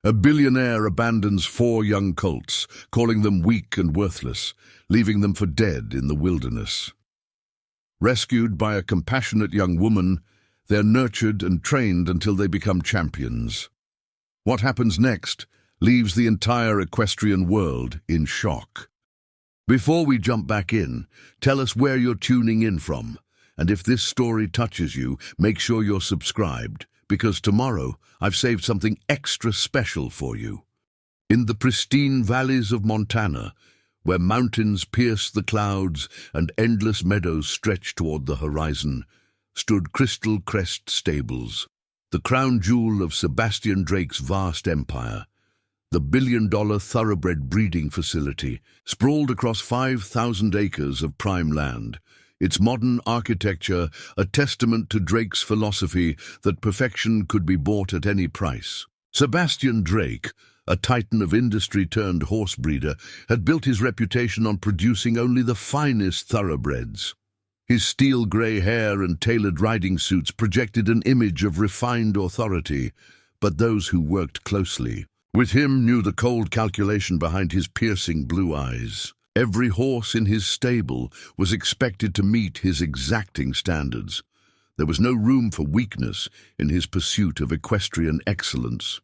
A billionaire abandons 4 young colts, calling them weak and worthless, leaving them for dead in the wilderness. Rescued by a compassionate young woman, they're nurtured and trained until they become champions. What happens next leaves the entire equestrian world in shock. Before we jump back in, tell us where you're tuning in from, and if this story touches you, make sure you're subscribed, because tomorrow I've saved something extra special for you. In the pristine valleys of Montana, where mountains pierce the clouds and endless meadows stretch toward the horizon, stood Crystal Crest Stables, the crown jewel of Sebastian Drake's vast empire. The billion-dollar thoroughbred breeding facility, sprawled across 5,000 acres of prime land, its modern architecture a testament to Drake's philosophy that perfection could be bought at any price. Sebastian Drake, a titan of industry turned horse breeder, had built his reputation on producing only the finest thoroughbreds. His steel-grey hair and tailored riding suits projected an image of refined authority, but those who worked closely with him knew the cold calculation behind his piercing blue eyes. Every horse in his stable was expected to meet his exacting standards. There was no room for weakness in his pursuit of equestrian excellence.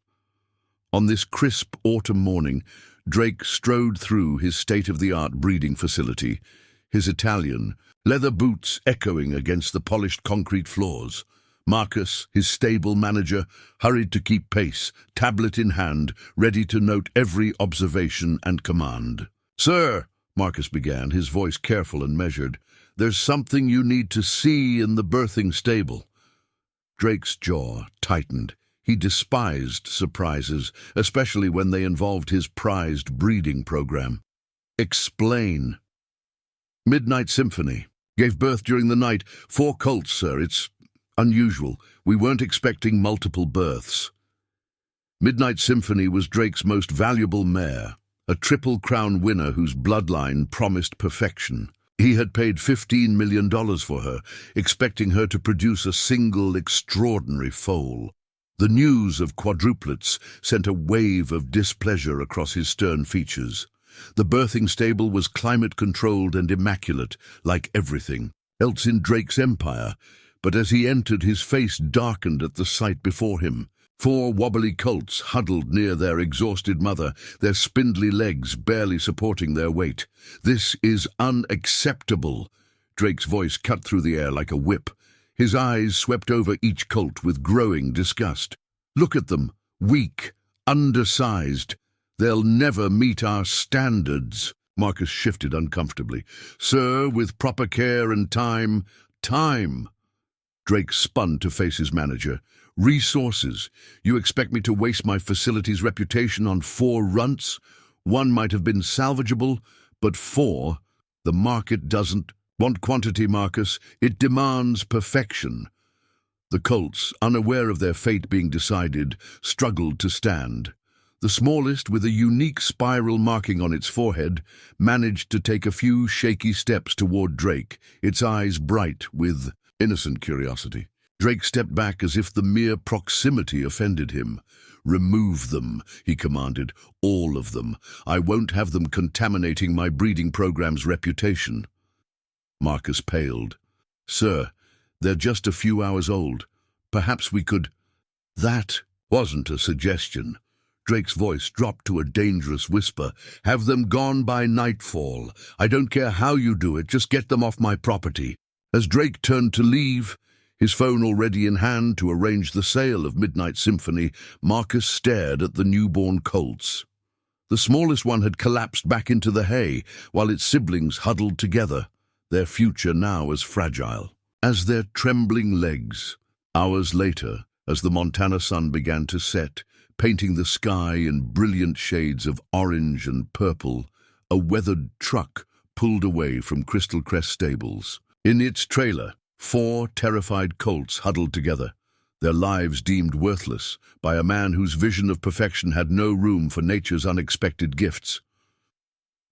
On this crisp autumn morning, Drake strode through his state-of-the-art breeding facility, his Italian leather boots echoing against the polished concrete floors. Marcus, his stable manager, hurried to keep pace, tablet in hand, ready to note every observation and command. "Sir," Marcus began, his voice careful and measured, "there's something you need to see in the birthing stable." Drake's jaw tightened. He despised surprises, especially when they involved his prized breeding program. "Explain." "Midnight Symphony. Gave birth during the night. 4 colts, sir. It's unusual. We weren't expecting multiple births." Midnight Symphony was Drake's most valuable mare, a Triple Crown winner whose bloodline promised perfection. He had paid $15 million for her, expecting her to produce a single extraordinary foal. The news of quadruplets sent a wave of displeasure across his stern features. The birthing stable was climate-controlled and immaculate, like everything else in Drake's empire, but as he entered, his face darkened at the sight before him. 4 wobbly colts huddled near their exhausted mother, their spindly legs barely supporting their weight. "This is unacceptable." Drake's voice cut through the air like a whip. His eyes swept over each colt with growing disgust. "Look at them, weak, undersized. They'll never meet our standards." Marcus shifted uncomfortably. "Sir, with proper care and time." "Time!" Drake spun to face his manager. "Resources. You expect me to waste my facility's reputation on 4 runts? One might have been salvageable, but 4? The market doesn't want quantity, Marcus. It demands perfection." The colts, unaware of their fate being decided, struggled to stand. The smallest, with a unique spiral marking on its forehead, managed to take a few shaky steps toward Drake, its eyes bright with innocent curiosity. Drake stepped back as if the mere proximity offended him. "Remove them," he commanded, "all of them. I won't have them contaminating my breeding program's reputation." Marcus paled. "Sir, they're just a few hours old. Perhaps we could—" "That wasn't a suggestion." Drake's voice dropped to a dangerous whisper. "Have them gone by nightfall. I don't care how you do it, just get them off my property." As Drake turned to leave, his phone already in hand to arrange the sale of Midnight Symphony, Marcus stared at the newborn colts. The smallest one had collapsed back into the hay, while its siblings huddled together, their future now as fragile as their trembling legs. Hours later, as the Montana sun began to set, painting the sky in brilliant shades of orange and purple, a weathered truck pulled away from Crystal Crest Stables. In its trailer, 4 terrified colts huddled together, their lives deemed worthless by a man whose vision of perfection had no room for nature's unexpected gifts.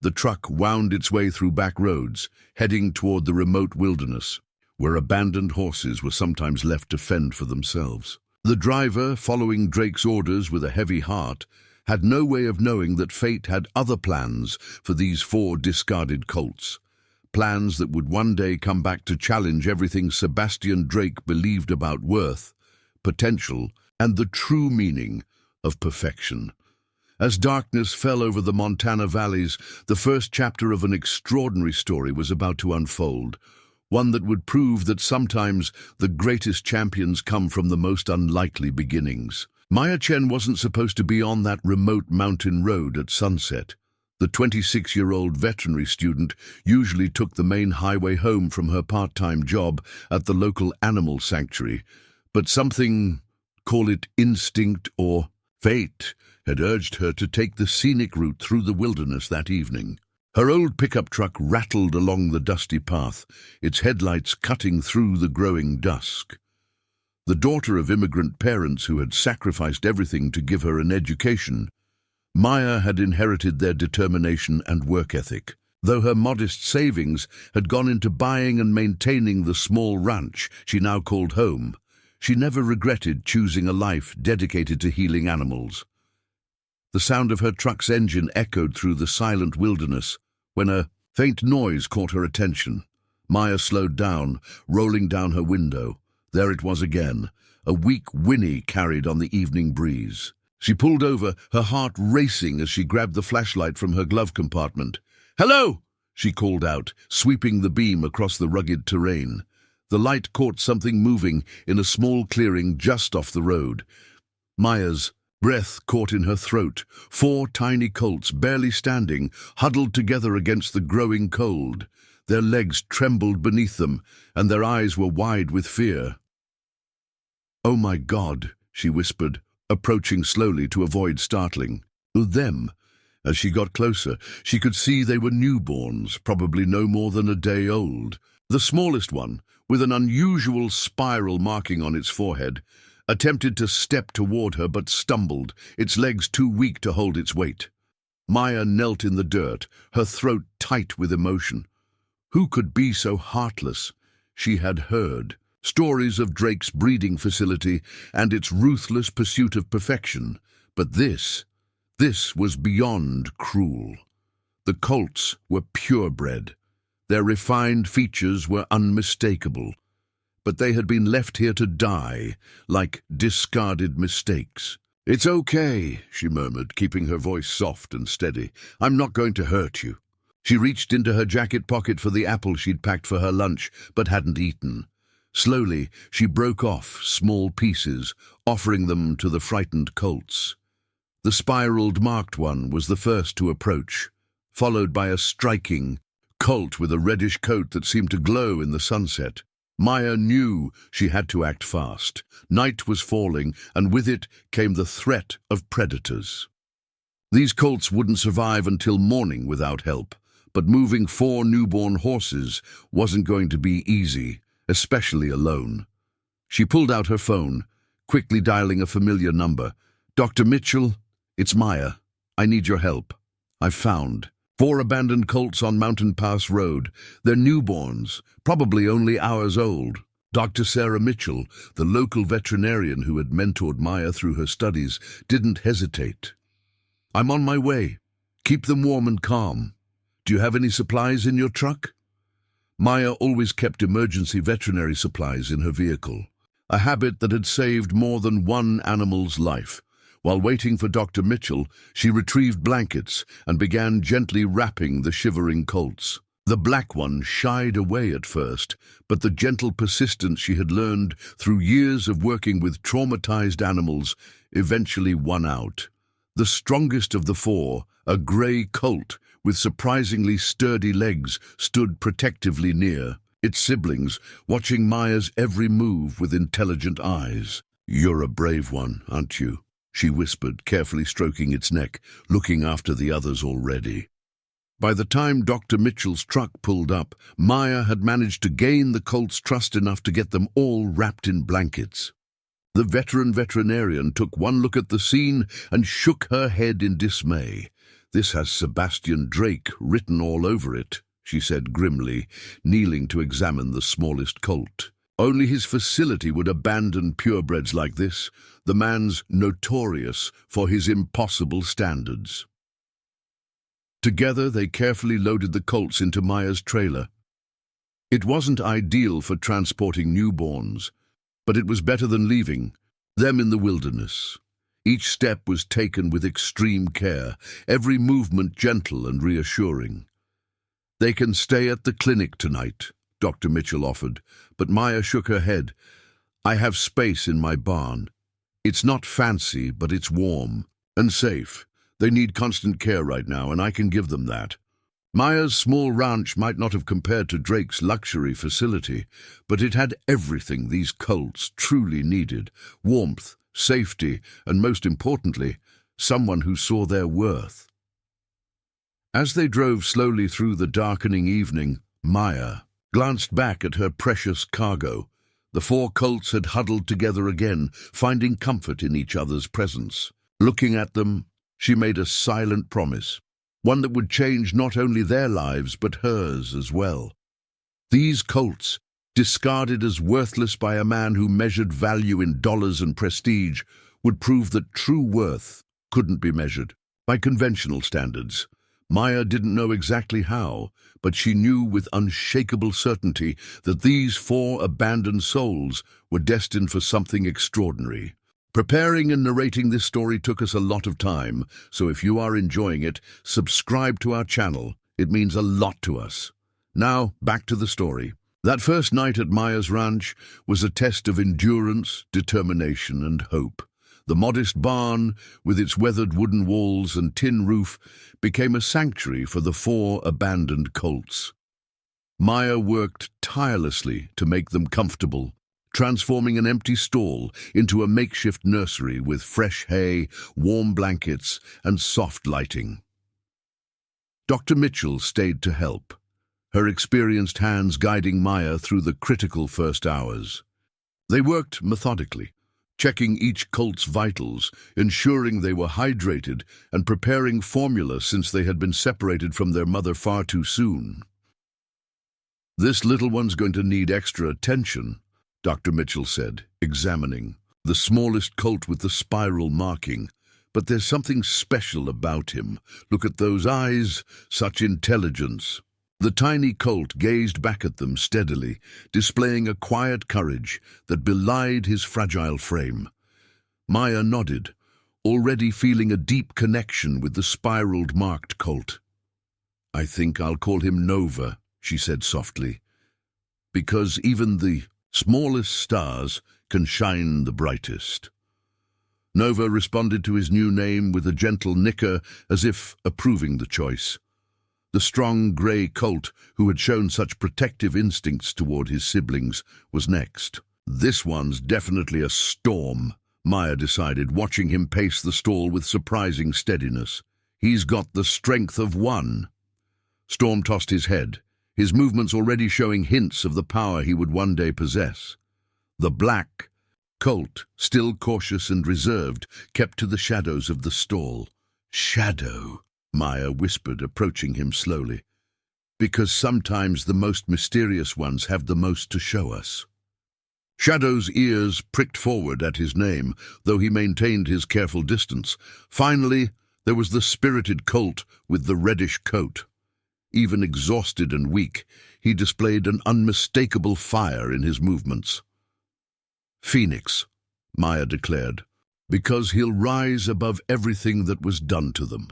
The truck wound its way through back roads, heading toward the remote wilderness, where abandoned horses were sometimes left to fend for themselves. The driver, following Drake's orders with a heavy heart, had no way of knowing that fate had other plans for these 4 discarded colts. Plans that would one day come back to challenge everything Sebastian Drake believed about worth, potential, and the true meaning of perfection. As darkness fell over the Montana valleys, the first chapter of an extraordinary story was about to unfold, one that would prove that sometimes the greatest champions come from the most unlikely beginnings. Maya Chen wasn't supposed to be on that remote mountain road at sunset. The 26-year-old veterinary student usually took the main highway home from her part-time job at the local animal sanctuary, but something, call it instinct or fate, had urged her to take the scenic route through the wilderness that evening. Her old pickup truck rattled along the dusty path, its headlights cutting through the growing dusk. The daughter of immigrant parents who had sacrificed everything to give her an education, Maya had inherited their determination and work ethic. Though her modest savings had gone into buying and maintaining the small ranch she now called home, she never regretted choosing a life dedicated to healing animals. The sound of her truck's engine echoed through the silent wilderness when a faint noise caught her attention. Maya slowed down, rolling down her window. There it was again, a weak whinny carried on the evening breeze. She pulled over, her heart racing as she grabbed the flashlight from her glove compartment. "Hello!" she called out, sweeping the beam across the rugged terrain. The light caught something moving in a small clearing just off the road. Maya's breath caught in her throat. 4 tiny colts, barely standing, huddled together against the growing cold. Their legs trembled beneath them, and their eyes were wide with fear. "Oh my God," she whispered, approaching slowly to avoid startling. Them. As she got closer, she could see they were newborns, probably no more than a day old. The smallest one, with an unusual spiral marking on its forehead, attempted to step toward her but stumbled, its legs too weak to hold its weight. Maya knelt in the dirt, her throat tight with emotion. Who could be so heartless? She had heard stories of Drake's breeding facility and its ruthless pursuit of perfection, but this was beyond cruel. The colts were purebred. Their refined features were unmistakable, but they had been left here to die, like discarded mistakes. "It's okay," she murmured, keeping her voice soft and steady. "I'm not going to hurt you." She reached into her jacket pocket for the apple she'd packed for her lunch, but hadn't eaten. Slowly, she broke off small pieces, offering them to the frightened colts. The spiraled marked one was the first to approach, followed by a striking colt with a reddish coat that seemed to glow in the sunset. Maya knew she had to act fast. Night was falling, and with it came the threat of predators. These colts wouldn't survive until morning without help, but moving 4 newborn horses wasn't going to be easy, especially alone. She pulled out her phone, quickly dialing a familiar number. "Dr. Mitchell, it's Maya. I need your help. I've found 4 abandoned colts on Mountain Pass Road. They're newborns, probably only hours old." Dr. Sarah Mitchell, the local veterinarian who had mentored Maya through her studies, didn't hesitate. "I'm on my way. Keep them warm and calm. Do you have any supplies in your truck?" Maya always kept emergency veterinary supplies in her vehicle, a habit that had saved more than one animal's life. While waiting for Dr. Mitchell, she retrieved blankets and began gently wrapping the shivering colts. The black one shied away at first, but the gentle persistence she had learned through years of working with traumatized animals eventually won out. The strongest of the 4, a gray colt with surprisingly sturdy legs, stood protectively near, its siblings watching Maya's every move with intelligent eyes. "You're a brave one, aren't you?" she whispered, carefully stroking its neck, looking after the others already. By the time Dr. Mitchell's truck pulled up, Maya had managed to gain the colts' trust enough to get them all wrapped in blankets. The veteran veterinarian took one look at the scene and shook her head in dismay. "This has Sebastian Drake written all over it," she said grimly, kneeling to examine the smallest colt. Only his facility would abandon purebreds like this, the man's notorious for his impossible standards. Together, they carefully loaded the colts into Maya's trailer. It wasn't ideal for transporting newborns, but it was better than leaving them in the wilderness. Each step was taken with extreme care, every movement gentle and reassuring. "They can stay at the clinic tonight," Dr. Mitchell offered, but Maya shook her head. "I have space in my barn. It's not fancy, but it's warm and safe. They need constant care right now, and I can give them that." Maya's small ranch might not have compared to Drake's luxury facility, but it had everything these colts truly needed: warmth, safety, and most importantly, someone who saw their worth. As they drove slowly through the darkening evening, Maya glanced back at her precious cargo. The 4 colts had huddled together again, finding comfort in each other's presence. Looking at them, she made a silent promise, one that would change not only their lives but hers as well. These colts, discarded as worthless by a man who measured value in dollars and prestige, would prove that true worth couldn't be measured by conventional standards. Maya didn't know exactly how, but she knew with unshakable certainty that these 4 abandoned souls were destined for something extraordinary. Preparing and narrating this story took us a lot of time, so if you are enjoying it, subscribe to our channel. It means a lot to us. Now, back to the story. That first night at Maya's ranch was a test of endurance, determination, and hope. The modest barn, with its weathered wooden walls and tin roof, became a sanctuary for the 4 abandoned colts. Maya worked tirelessly to make them comfortable, transforming an empty stall into a makeshift nursery with fresh hay, warm blankets, and soft lighting. Dr. Mitchell stayed to help, her experienced hands guiding Maya through the critical first hours. They worked methodically, checking each colt's vitals, ensuring they were hydrated, and preparing formula since they had been separated from their mother far too soon. "This little one's going to need extra attention," Dr. Mitchell said, examining the smallest colt with the spiral marking. "But there's something special about him. Look at those eyes, such intelligence." The tiny colt gazed back at them steadily, displaying a quiet courage that belied his fragile frame. Maya nodded, already feeling a deep connection with the spiraled marked colt. "I think I'll call him Nova," she said softly, "because even the smallest stars can shine the brightest." Nova responded to his new name with a gentle nicker, as if approving the choice. The strong grey colt, who had shown such protective instincts toward his siblings, was next. "This one's definitely a Storm," Maya decided, watching him pace the stall with surprising steadiness. "He's got the strength of one." Storm tossed his head, his movements already showing hints of the power he would one day possess. The black colt, still cautious and reserved, kept to the shadows of the stall. "Shadow," Maya whispered, approaching him slowly, "because sometimes the most mysterious ones have the most to show us." Shadow's ears pricked forward at his name, though he maintained his careful distance. Finally, there was the spirited colt with the reddish coat. Even exhausted and weak, he displayed an unmistakable fire in his movements. "Phoenix," Maya declared, "because he'll rise above everything that was done to them."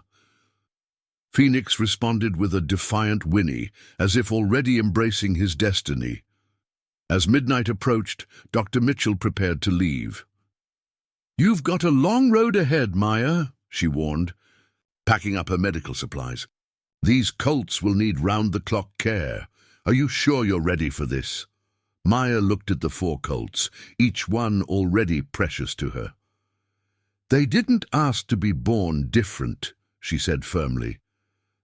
Phoenix responded with a defiant whinny, as if already embracing his destiny. As midnight approached, Dr. Mitchell prepared to leave. "You've got a long road ahead, Maya," she warned, packing up her medical supplies. "These colts will need round-the-clock care. Are you sure you're ready for this?" Maya looked at the 4 colts, each one already precious to her. "They didn't ask to be born different," she said firmly.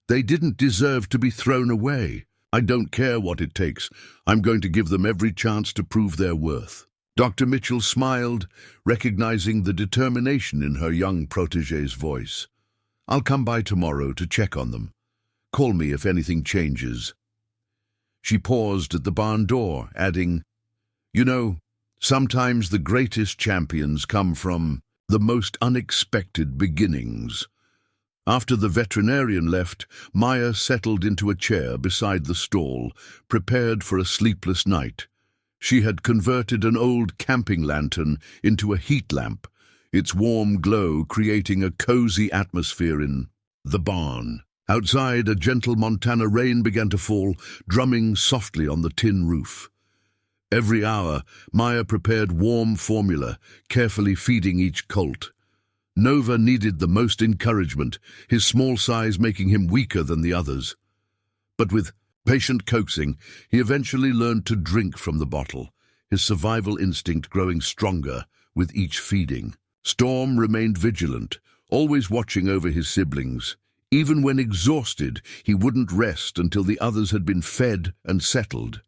"They didn't deserve to be thrown away. I don't care what it takes. I'm going to give them every chance to prove their worth." Dr. Mitchell smiled, recognizing the determination in her young protégé's voice. "I'll come by tomorrow to check on them. Call me if anything changes." She paused at the barn door, adding, You know, sometimes the greatest champions come from the most unexpected beginnings. After the veterinarian left, Maya settled into a chair beside the stall, prepared for a sleepless night. She had converted an old camping lantern into a heat lamp, its warm glow creating a cozy atmosphere in the barn. Outside, a gentle Montana rain began to fall, drumming softly on the tin roof. Every hour, Maya prepared warm formula, carefully feeding each colt. Nova needed the most encouragement, his small size making him weaker than the others. But with patient coaxing, he eventually learned to drink from the bottle, his survival instinct growing stronger with each feeding. Storm remained vigilant, always watching over his siblings. Even when exhausted, he wouldn't rest until the others had been fed and settled.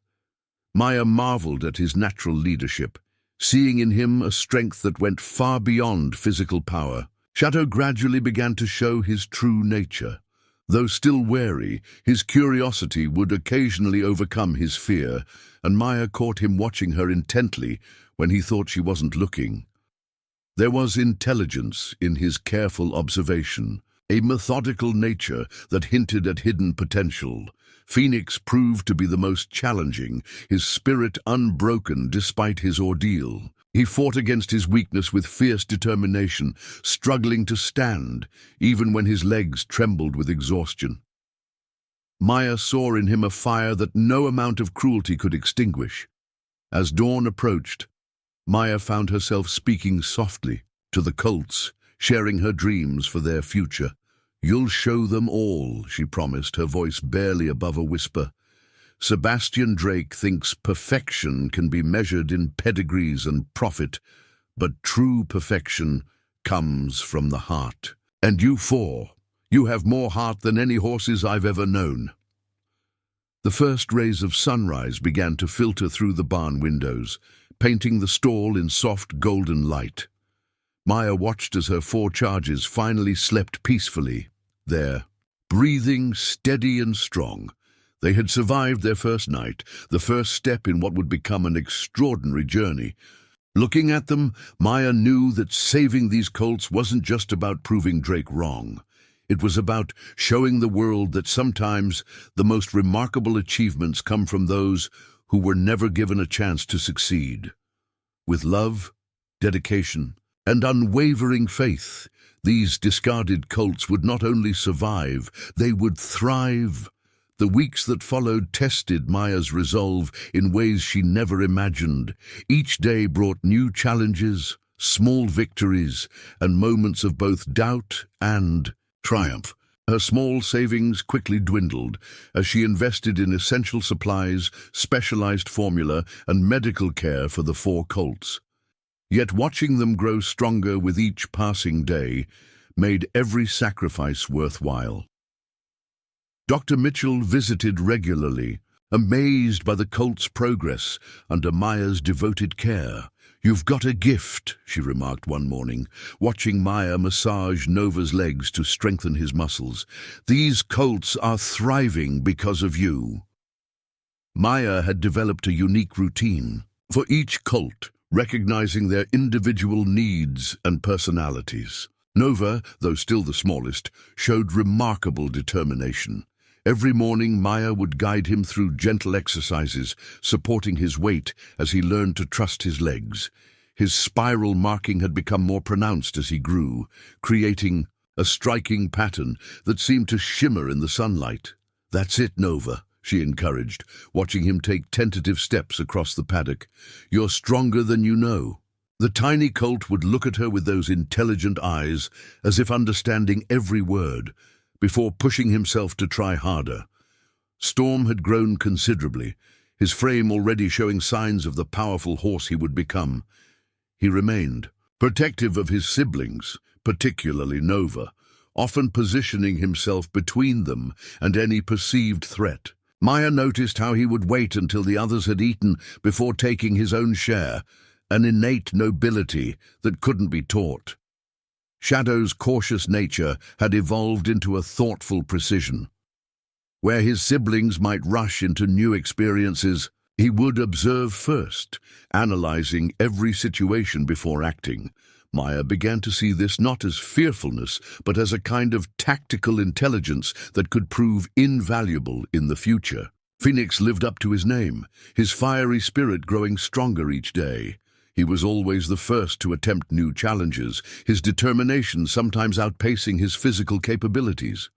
Maya marveled at his natural leadership, seeing in him a strength that went far beyond physical power. Shadow gradually began to show his true nature. Though still wary, his curiosity would occasionally overcome his fear, and Maya caught him watching her intently when he thought she wasn't looking. There was intelligence in his careful observation, a methodical nature that hinted at hidden potential. Phoenix proved to be the most challenging, his spirit unbroken despite his ordeal. He fought against his weakness with fierce determination, struggling to stand, even when his legs trembled with exhaustion. Maya saw in him a fire that no amount of cruelty could extinguish. As dawn approached, Maya found herself speaking softly to the colts, sharing her dreams for their future. "You'll show them all," she promised, her voice barely above a whisper. "Sebastian Drake thinks perfection can be measured in pedigrees and profit, but true perfection comes from the heart. And you four, you have more heart than any horses I've ever known." The first rays of sunrise began to filter through the barn windows, painting the stall in soft golden light. Maya watched as her four charges finally slept peacefully there, breathing steady and strong. They had survived their first night, the first step in what would become an extraordinary journey. Looking at them, Maya knew that saving these colts wasn't just about proving Drake wrong. It was about showing the world that sometimes the most remarkable achievements come from those who were never given a chance to succeed. With love, dedication, and unwavering faith, these discarded colts would not only survive, they would thrive. The weeks that followed tested Maya's resolve in ways she never imagined. Each day brought new challenges, small victories, and moments of both doubt and triumph. Her small savings quickly dwindled as she invested in essential supplies, specialized formula, and medical care for the four colts. Yet watching them grow stronger with each passing day made every sacrifice worthwhile. Dr. Mitchell visited regularly, amazed by the colt's progress under Maya's devoted care. "You've got a gift," she remarked one morning, watching Maya massage Nova's legs to strengthen his muscles. "These colts are thriving because of you." Maya had developed a unique routine for each colt, recognizing their individual needs and personalities. Nova, though still the smallest, showed remarkable determination. Every morning, Maya would guide him through gentle exercises, supporting his weight as he learned to trust his legs. His spiral marking had become more pronounced as he grew, creating a striking pattern that seemed to shimmer in the sunlight. "That's it, Nova," she encouraged, watching him take tentative steps across the paddock. "You're stronger than you know." The tiny colt would look at her with those intelligent eyes, as if understanding every word, before pushing himself to try harder. Storm had grown considerably, his frame already showing signs of the powerful horse he would become. He remained, protective of his siblings, particularly Nova, often positioning himself between them and any perceived threat. Maya noticed how he would wait until the others had eaten before taking his own share, an innate nobility that couldn't be taught. Shadow's cautious nature had evolved into a thoughtful precision. Where his siblings might rush into new experiences, He would observe first, analyzing every situation before acting. Maya began to see this not as fearfulness, but as a kind of tactical intelligence that could prove invaluable in the future. Phoenix lived up to his name, his fiery spirit growing stronger each day. He was always the first to attempt new challenges, his determination sometimes outpacing his physical capabilities.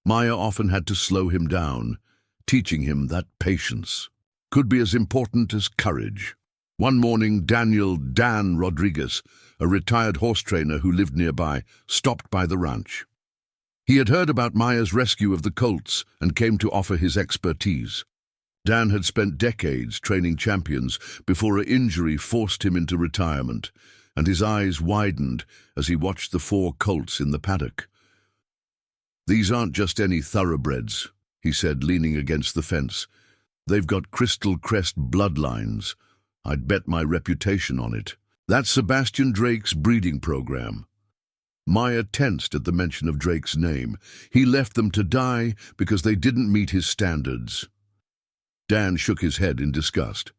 Maya often had to slow him down, teaching him that patience could be as important as courage. One morning, Dan Rodriguez, a retired horse trainer who lived nearby, stopped by the ranch. He had heard about Maya's rescue of the Colts and came to offer his expertise. Dan had spent decades training champions before an injury forced him into retirement, and his eyes widened as he watched the 4 Colts in the paddock. "These aren't just any thoroughbreds," he said, leaning against the fence. "They've got Crystal Crest bloodlines. I'd bet my reputation on it. That's Sebastian Drake's breeding program." Maya tensed at the mention of Drake's name. He left them to die because they didn't meet his standards. Dan shook his head in disgust.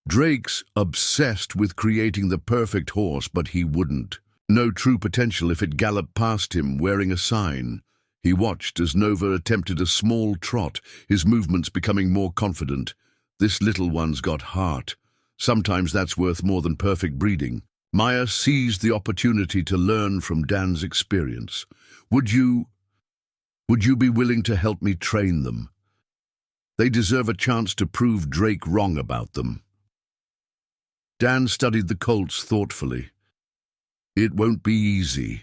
"Drake's obsessed with creating the perfect horse, but he wouldn't know true potential if it galloped past him wearing a sign." He watched as Nova attempted a small trot, his movements becoming more confident. "This little one's got heart. Sometimes that's worth more than perfect breeding." Maya seized the opportunity to learn from Dan's experience. Would you be willing to help me train them? They deserve a chance to prove Drake wrong about them." Dan studied the Colts thoughtfully. "It won't be easy.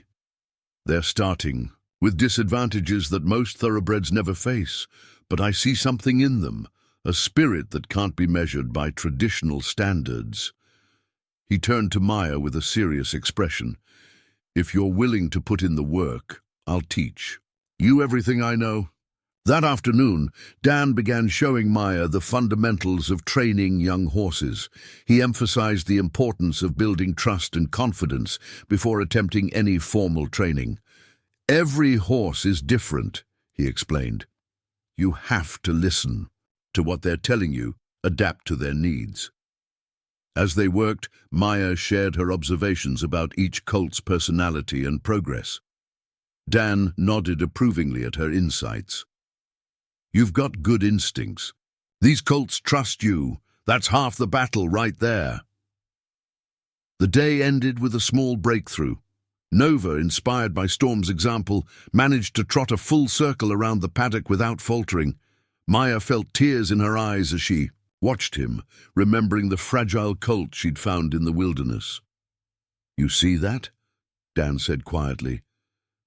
They're starting with disadvantages that most thoroughbreds never face, but I see something in them, a spirit that can't be measured by traditional standards." He turned to Maya with a serious expression. "If you're willing to put in the work, I'll teach you everything I know." That afternoon, Dan began showing Maya the fundamentals of training young horses. He emphasized the importance of building trust and confidence before attempting any formal training. "Every horse is different," he explained. "You have to listen to what they're telling you, adapt to their needs." As they worked, Maya shared her observations about each colt's personality and progress. Dan nodded approvingly at her insights. "You've got good instincts. These colts trust you. That's half the battle right there." The day ended with a small breakthrough. Nova, inspired by Storm's example, managed to trot a full circle around the paddock without faltering. Maya felt tears in her eyes as she watched him, remembering the fragile colt she'd found in the wilderness. "You see that?" Dan said quietly.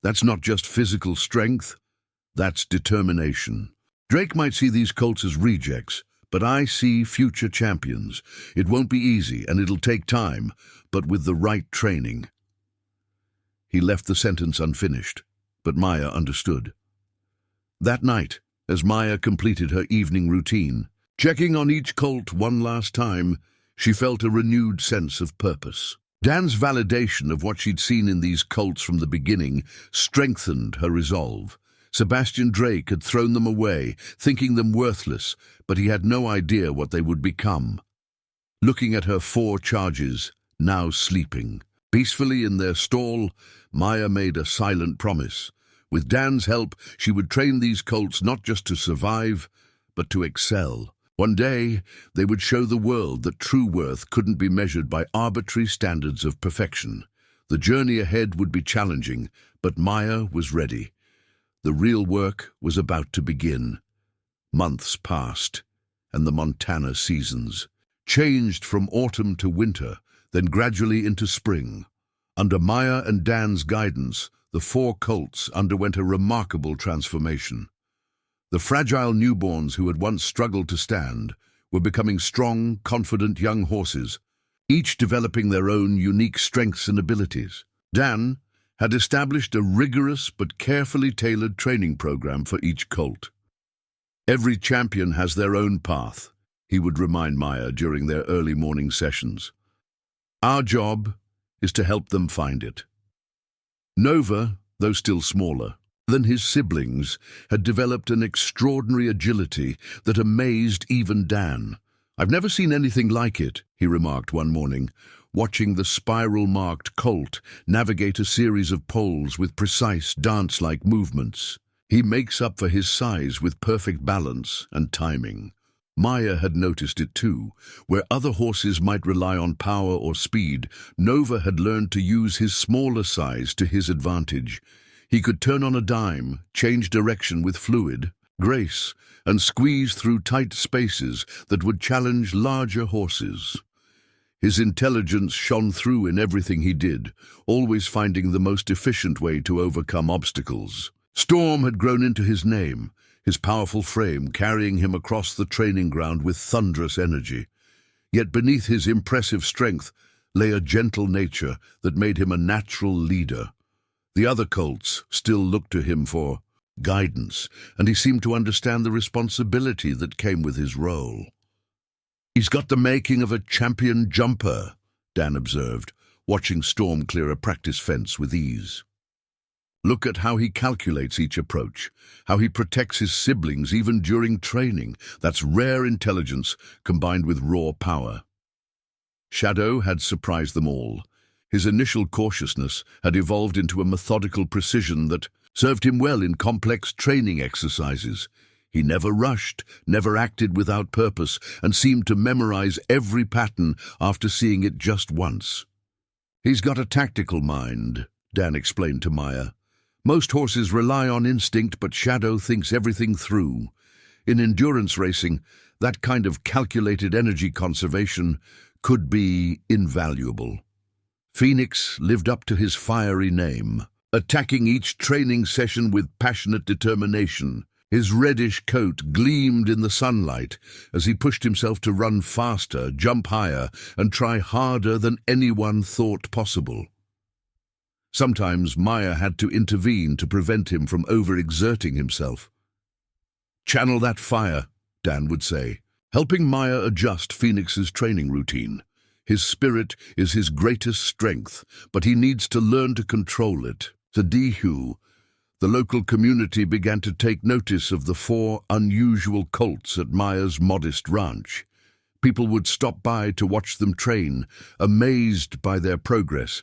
"That's not just physical strength, that's determination. Drake might see these colts as rejects, but I see future champions. It won't be easy, and it'll take time, but with the right training." He left the sentence unfinished, but Maya understood. That night, as Maya completed her evening routine, checking on each colt one last time, she felt a renewed sense of purpose. Dan's validation of what she'd seen in these colts from the beginning strengthened her resolve. Sebastian Drake had thrown them away, thinking them worthless, but he had no idea what they would become. Looking at her 4 charges, now sleeping peacefully in their stall, Maya made a silent promise. With Dan's help, she would train these colts not just to survive, but to excel. One day, they would show the world that true worth couldn't be measured by arbitrary standards of perfection. The journey ahead would be challenging, but Maya was ready. The real work was about to begin. Months passed, and the Montana seasons changed from autumn to winter, then gradually into spring. Under Maya and Dan's guidance, the 4 colts underwent a remarkable transformation. The fragile newborns who had once struggled to stand were becoming strong, confident young horses, each developing their own unique strengths and abilities. Dan had established a rigorous but carefully tailored training program for each colt. "Every champion has their own path," he would remind Maya during their early morning sessions. "Our job is to help them find it." Nova, though still smaller than his siblings, had developed an extraordinary agility that amazed even Dan. "I've never seen anything like it," he remarked one morning, watching the spiral-marked colt navigate a series of poles with precise dance-like movements. "He makes up for his size with perfect balance and timing." Maya had noticed it too. Where other horses might rely on power or speed, Nova had learned to use his smaller size to his advantage. He could turn on a dime, change direction with fluid grace, and squeeze through tight spaces that would challenge larger horses. His intelligence shone through in everything he did, always finding the most efficient way to overcome obstacles. Storm had grown into his name, his powerful frame carrying him across the training ground with thunderous energy. Yet beneath his impressive strength lay a gentle nature that made him a natural leader. The other colts still looked to him for guidance, and he seemed to understand the responsibility that came with his role. "He's got the making of a champion jumper," Dan observed, watching Storm clear a practice fence with ease. "Look at how he calculates each approach, how he protects his siblings even during training. That's rare intelligence combined with raw power." Shadow had surprised them all. His initial cautiousness had evolved into a methodical precision that served him well in complex training exercises. He never rushed, never acted without purpose, and seemed to memorize every pattern after seeing it just once. "He's got a tactical mind," Dan explained to Maya. "Most horses rely on instinct, but Shadow thinks everything through. In endurance racing, that kind of calculated energy conservation could be invaluable." Phoenix lived up to his fiery name, attacking each training session with passionate determination. His reddish coat gleamed in the sunlight as he pushed himself to run faster, jump higher, and try harder than anyone thought possible. Sometimes Maya had to intervene to prevent him from overexerting himself. "Channel that fire," Dan would say, helping Maya adjust Phoenix's training routine. "His spirit is his greatest strength, but he needs to learn to control it." Sadihu, the local community began to take notice of the 4 unusual colts at Maya's modest ranch. People would stop by to watch them train, amazed by their progress.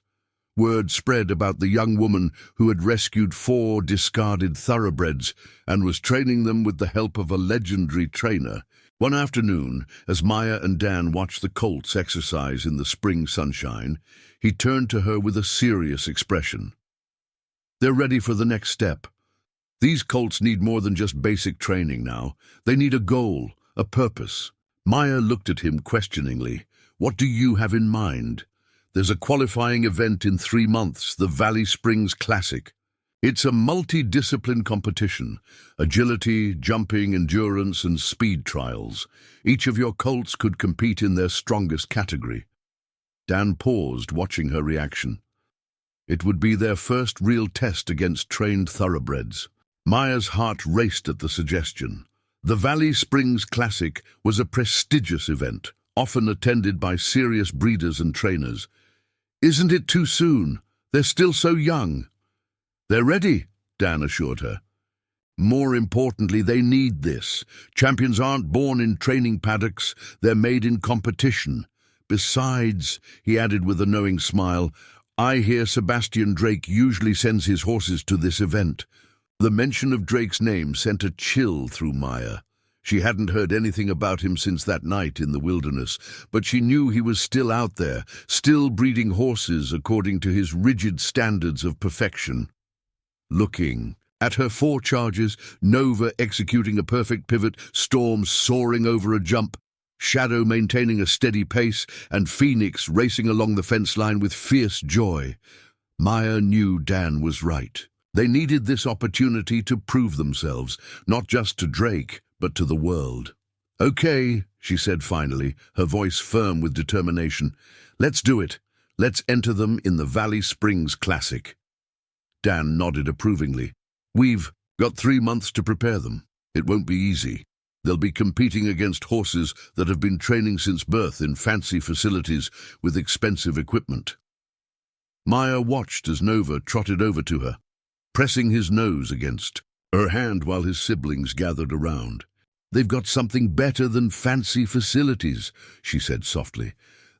Word spread about the young woman who had rescued 4 discarded thoroughbreds and was training them with the help of a legendary trainer. One afternoon, as Maya and Dan watched the colts exercise in the spring sunshine, he turned to her with a serious expression. "They're ready for the next step. These colts need more than just basic training now. They need a goal, a purpose." Maya looked at him questioningly. "What do you have in mind?" "There's a qualifying event in 3 months, the Valley Springs Classic. It's a multi-discipline competition, agility, jumping, endurance, and speed trials. Each of your colts could compete in their strongest category." Dan paused, watching her reaction. It would be their first real test against trained thoroughbreds. Maya's heart raced at the suggestion. The Valley Springs Classic was a prestigious event, often attended by serious breeders and trainers. "Isn't it too soon? They're still so young." "They're ready," Dan assured her. "More importantly, they need this. Champions aren't born in training paddocks, they're made in competition. Besides," he added with a knowing smile, "I hear Sebastian Drake usually sends his horses to this event." The mention of Drake's name sent a chill through Maya. She hadn't heard anything about him since that night in the wilderness, but she knew he was still out there, still breeding horses according to his rigid standards of perfection. Looking at her 4 charges, Nova executing a perfect pivot, Storm soaring over a jump, Shadow maintaining a steady pace, and Phoenix racing along the fence line with fierce joy, Maya knew Dan was right. They needed this opportunity to prove themselves, not just to Drake, but to the world. "Okay," she said finally, her voice firm with determination. "Let's do it. Let's enter them in the Valley Springs Classic." Dan nodded approvingly. "We've got 3 months to prepare them. It won't be easy. They'll be competing against horses that have been training since birth in fancy facilities with expensive equipment." Maya watched as Nova trotted over to her, pressing his nose against her hand while his siblings gathered around. "They've got something better than fancy facilities," she said softly.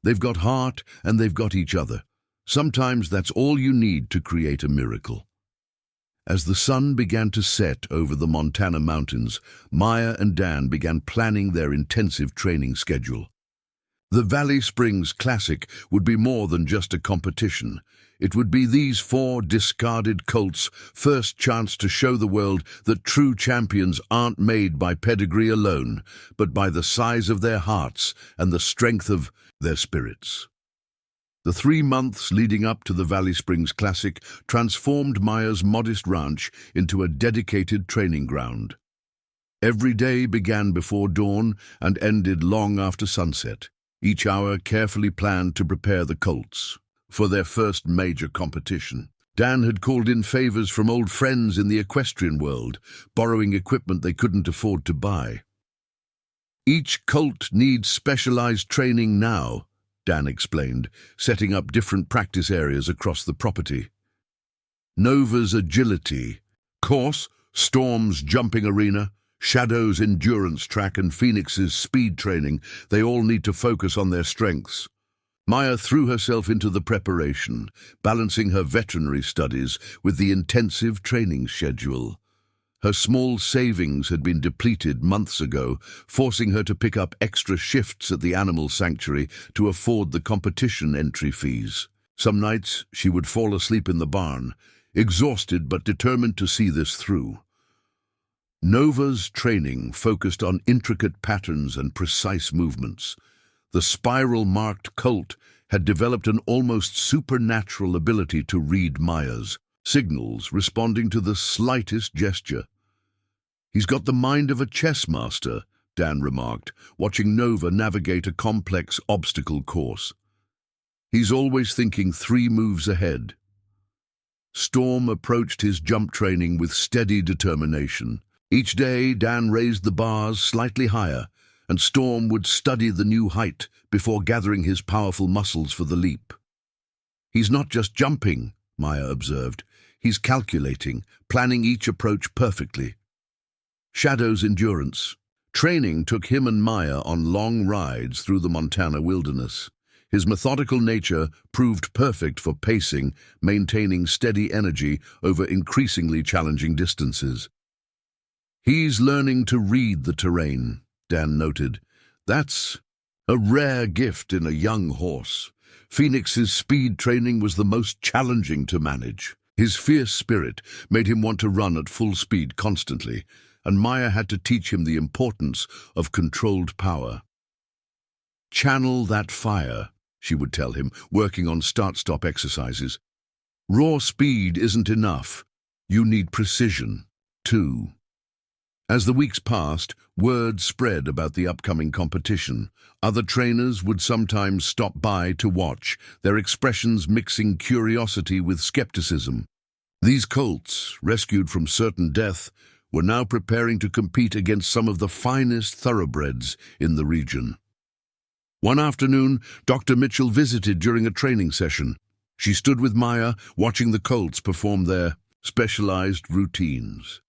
"They've got heart and they've got each other. Sometimes that's all you need to create a miracle." As the sun began to set over the Montana mountains, Maya and Dan began planning their intensive training schedule. The Valley Springs Classic would be more than just a competition. It would be these 4 discarded colts' first chance to show the world that true champions aren't made by pedigree alone, but by the size of their hearts and the strength of their spirits. The 3 months leading up to the Valley Springs Classic transformed Maya's modest ranch into a dedicated training ground. Every day began before dawn and ended long after sunset, each hour carefully planned to prepare the colts for their first major competition. Dan had called in favors from old friends in the equestrian world, borrowing equipment they couldn't afford to buy. "Each colt needs specialized training now," Dan explained, setting up different practice areas across the property. Nova's agility course, Storm's jumping arena, Shadow's endurance track, and Phoenix's speed training, they all need to focus on their strengths. Maya threw herself into the preparation, balancing her veterinary studies with the intensive training schedule. Her small savings had been depleted months ago, forcing her to pick up extra shifts at the animal sanctuary to afford the competition entry fees. Some nights she would fall asleep in the barn, exhausted but determined to see this through. Nova's training focused on intricate patterns and precise movements. The spiral-marked colt had developed an almost supernatural ability to read Maya's signals, responding to the slightest gesture. "He's got the mind of a chess master," Dan remarked, watching Nova navigate a complex obstacle course. "He's always thinking 3 moves ahead." Storm approached his jump training with steady determination. Each day, Dan raised the bars slightly higher, and Storm would study the new height before gathering his powerful muscles for the leap. "He's not just jumping," Maya observed. "He's calculating, planning each approach perfectly." Shadow's endurance training took him and Maya on long rides through the Montana wilderness. His methodical nature proved perfect for pacing, maintaining steady energy over increasingly challenging distances. "He's learning to read the terrain," Dan noted. "That's a rare gift in a young horse." Phoenix's speed training was the most challenging to manage. His fierce spirit made him want to run at full speed constantly, and Maya had to teach him the importance of controlled power. "Channel that fire," she would tell him, working on start-stop exercises. "Raw speed isn't enough. You need precision, too." As the weeks passed, word spread about the upcoming competition. Other trainers would sometimes stop by to watch, their expressions mixing curiosity with skepticism. These colts, rescued from certain death, were now preparing to compete against some of the finest thoroughbreds in the region. One afternoon, Dr. Mitchell visited during a training session. She stood with Maya, watching the colts perform their specialized routines.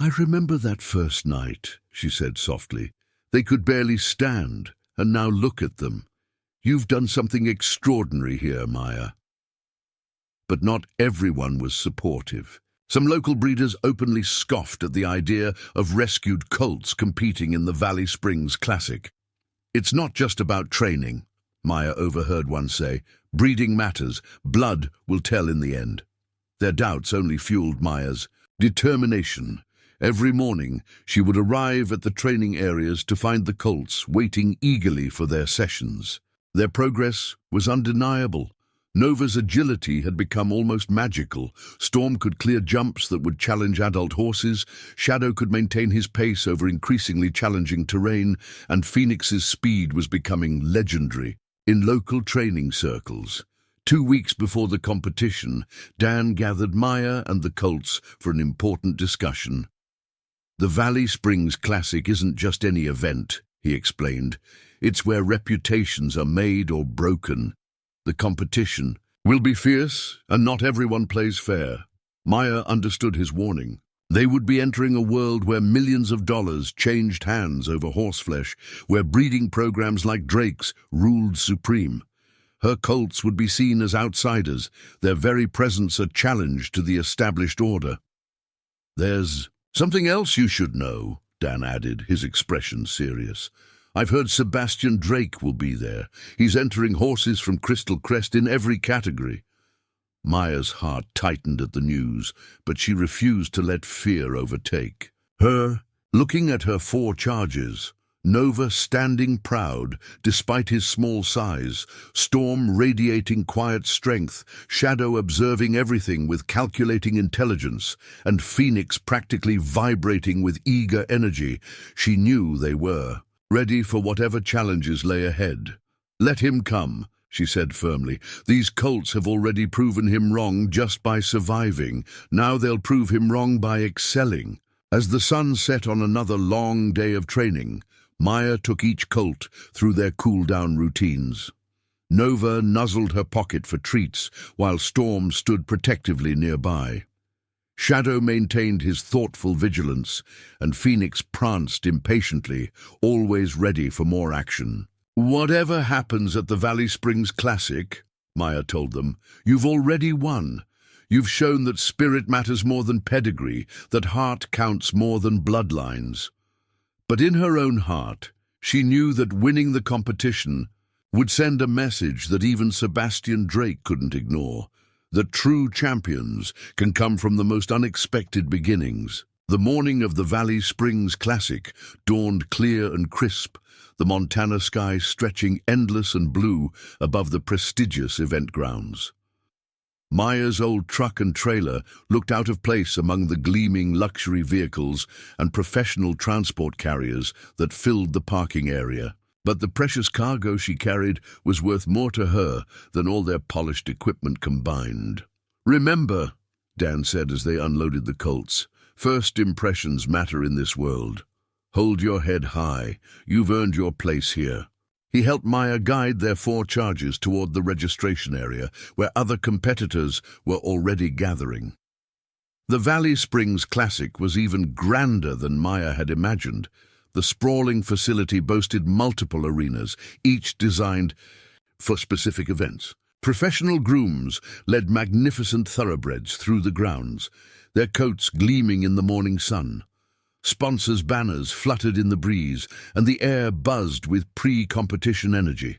"I remember that first night," she said softly. "They could barely stand, and now look at them. You've done something extraordinary here, Maya." But not everyone was supportive. Some local breeders openly scoffed at the idea of rescued colts competing in the Valley Springs Classic. "It's not just about training," Maya overheard one say. "Breeding matters. Blood will tell in the end." Their doubts only fueled Maya's determination. Every morning, she would arrive at the training areas to find the colts waiting eagerly for their sessions. Their progress was undeniable. Nova's agility had become almost magical. Storm could clear jumps that would challenge adult horses, Shadow could maintain his pace over increasingly challenging terrain, and Phoenix's speed was becoming legendary in local training circles. 2 weeks before the competition, Dan gathered Maya and the colts for an important discussion. "The Valley Springs Classic isn't just any event," he explained. "It's where reputations are made or broken. The competition will be fierce, and not everyone plays fair." Maya understood his warning. They would be entering a world where millions of dollars changed hands over horseflesh, where breeding programs like Drake's ruled supreme. Her colts would be seen as outsiders, their very presence a challenge to the established order. "There's something else you should know," Dan added, his expression serious. "I've heard Sebastian Drake will be there. He's entering horses from Crystal Crest in every category." Maya's heart tightened at the news, but she refused to let fear overtake her. Looking at her 4 charges, Nova standing proud despite his small size, Storm radiating quiet strength, Shadow observing everything with calculating intelligence, and Phoenix practically vibrating with eager energy, she knew they were ready for whatever challenges lay ahead. "Let him come," she said firmly. "These colts have already proven him wrong just by surviving. Now they'll prove him wrong by excelling." As the sun set on another long day of training, Maya took each colt through their cool-down routines. Nova nuzzled her pocket for treats, while Storm stood protectively nearby. Shadow maintained his thoughtful vigilance, and Phoenix pranced impatiently, always ready for more action. "Whatever happens at the Valley Springs Classic," Maya told them, "you've already won. You've shown that spirit matters more than pedigree, that heart counts more than bloodlines." But in her own heart, she knew that winning the competition would send a message that even Sebastian Drake couldn't ignore, that true champions can come from the most unexpected beginnings. The morning of the Valley Springs Classic dawned clear and crisp, the Montana sky stretching endless and blue above the prestigious event grounds. Maya's old truck and trailer looked out of place among the gleaming luxury vehicles and professional transport carriers that filled the parking area. But the precious cargo she carried was worth more to her than all their polished equipment combined. "Remember," Dan said as they unloaded the colts, "first impressions matter in this world. Hold your head high. You've earned your place here." He helped Maya guide their 4 charges toward the registration area, where other competitors were already gathering. The Valley Springs Classic was even grander than Maya had imagined. The sprawling facility boasted multiple arenas, each designed for specific events. Professional grooms led magnificent thoroughbreds through the grounds, their coats gleaming in the morning sun. Sponsors' banners fluttered in the breeze, and the air buzzed with pre-competition energy.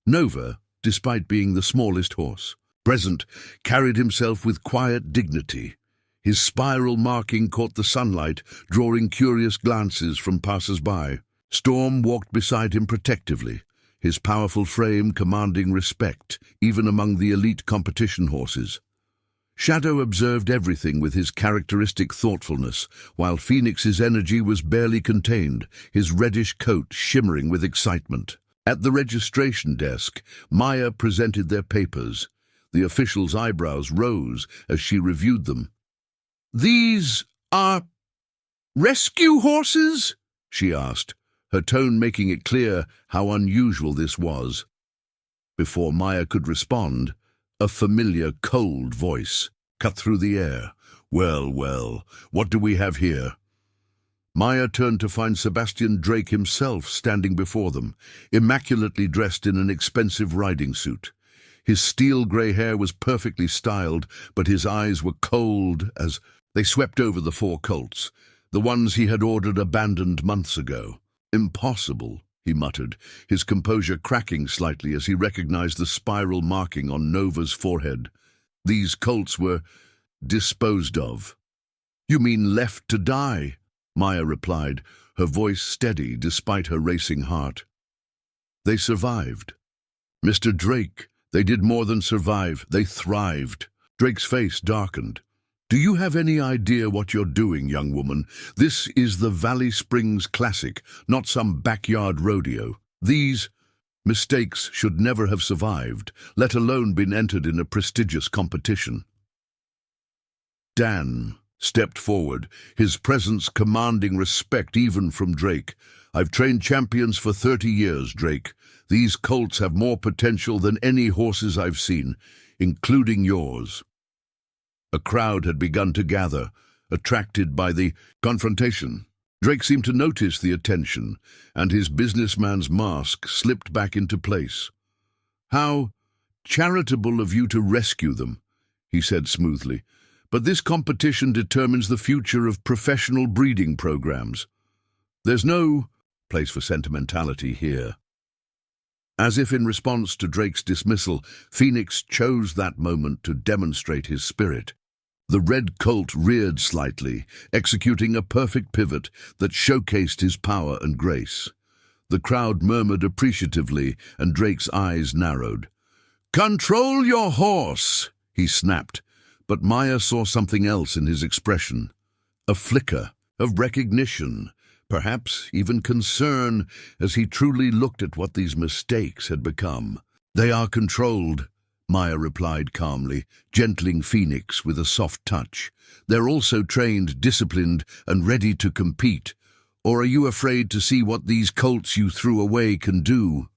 Nova, despite being the smallest horse present, carried himself with quiet dignity. His spiral marking caught the sunlight, drawing curious glances from passers-by. Storm walked beside him protectively, his powerful frame commanding respect, even among the elite competition horses. Shadow observed everything with his characteristic thoughtfulness, while Phoenix's energy was barely contained, his reddish coat shimmering with excitement. At the registration desk, Maya presented their papers. The official's eyebrows rose as she reviewed them. "These are rescue horses?" she asked, her tone making it clear how unusual this was. Before Maya could respond, a familiar, cold voice cut through the air. "Well, well, what do we have here?" Maya turned to find Sebastian Drake himself standing before them, immaculately dressed in an expensive riding suit. His steel-grey hair was perfectly styled, but his eyes were cold as they swept over the 4 colts, the ones he had ordered abandoned months ago. "Impossible," he muttered, his composure cracking slightly as he recognized the spiral marking on Nova's forehead. These colts were disposed of. "You mean left to die?" Maya replied, her voice steady despite her racing heart. "They survived. Mr. Drake, they did more than survive, they thrived." Drake's face darkened. "Do you have any idea what you're doing, young woman? This is the Valley Springs Classic, not some backyard rodeo. These mistakes should never have survived, let alone been entered in a prestigious competition." Dan stepped forward, his presence commanding respect even from Drake. "I've trained champions for 30 years, Drake. These colts have more potential than any horses I've seen, including yours." A crowd had begun to gather, attracted by the confrontation. Drake seemed to notice the attention, and his businessman's mask slipped back into place. "How charitable of you to rescue them," he said smoothly. "But this competition determines the future of professional breeding programs. There's no place for sentimentality here." As if in response to Drake's dismissal, Phoenix chose that moment to demonstrate his spirit. The red colt reared slightly, executing a perfect pivot that showcased his power and grace. The crowd murmured appreciatively, and Drake's eyes narrowed. "Control your horse," he snapped, but Maya saw something else in his expression. A flicker of recognition, perhaps even concern, as he truly looked at what these mistakes had become. "They are controlled," Maya replied calmly, gentling Phoenix with a soft touch. "They're also trained, disciplined, and ready to compete. Or are you afraid to see what these colts you threw away can do?"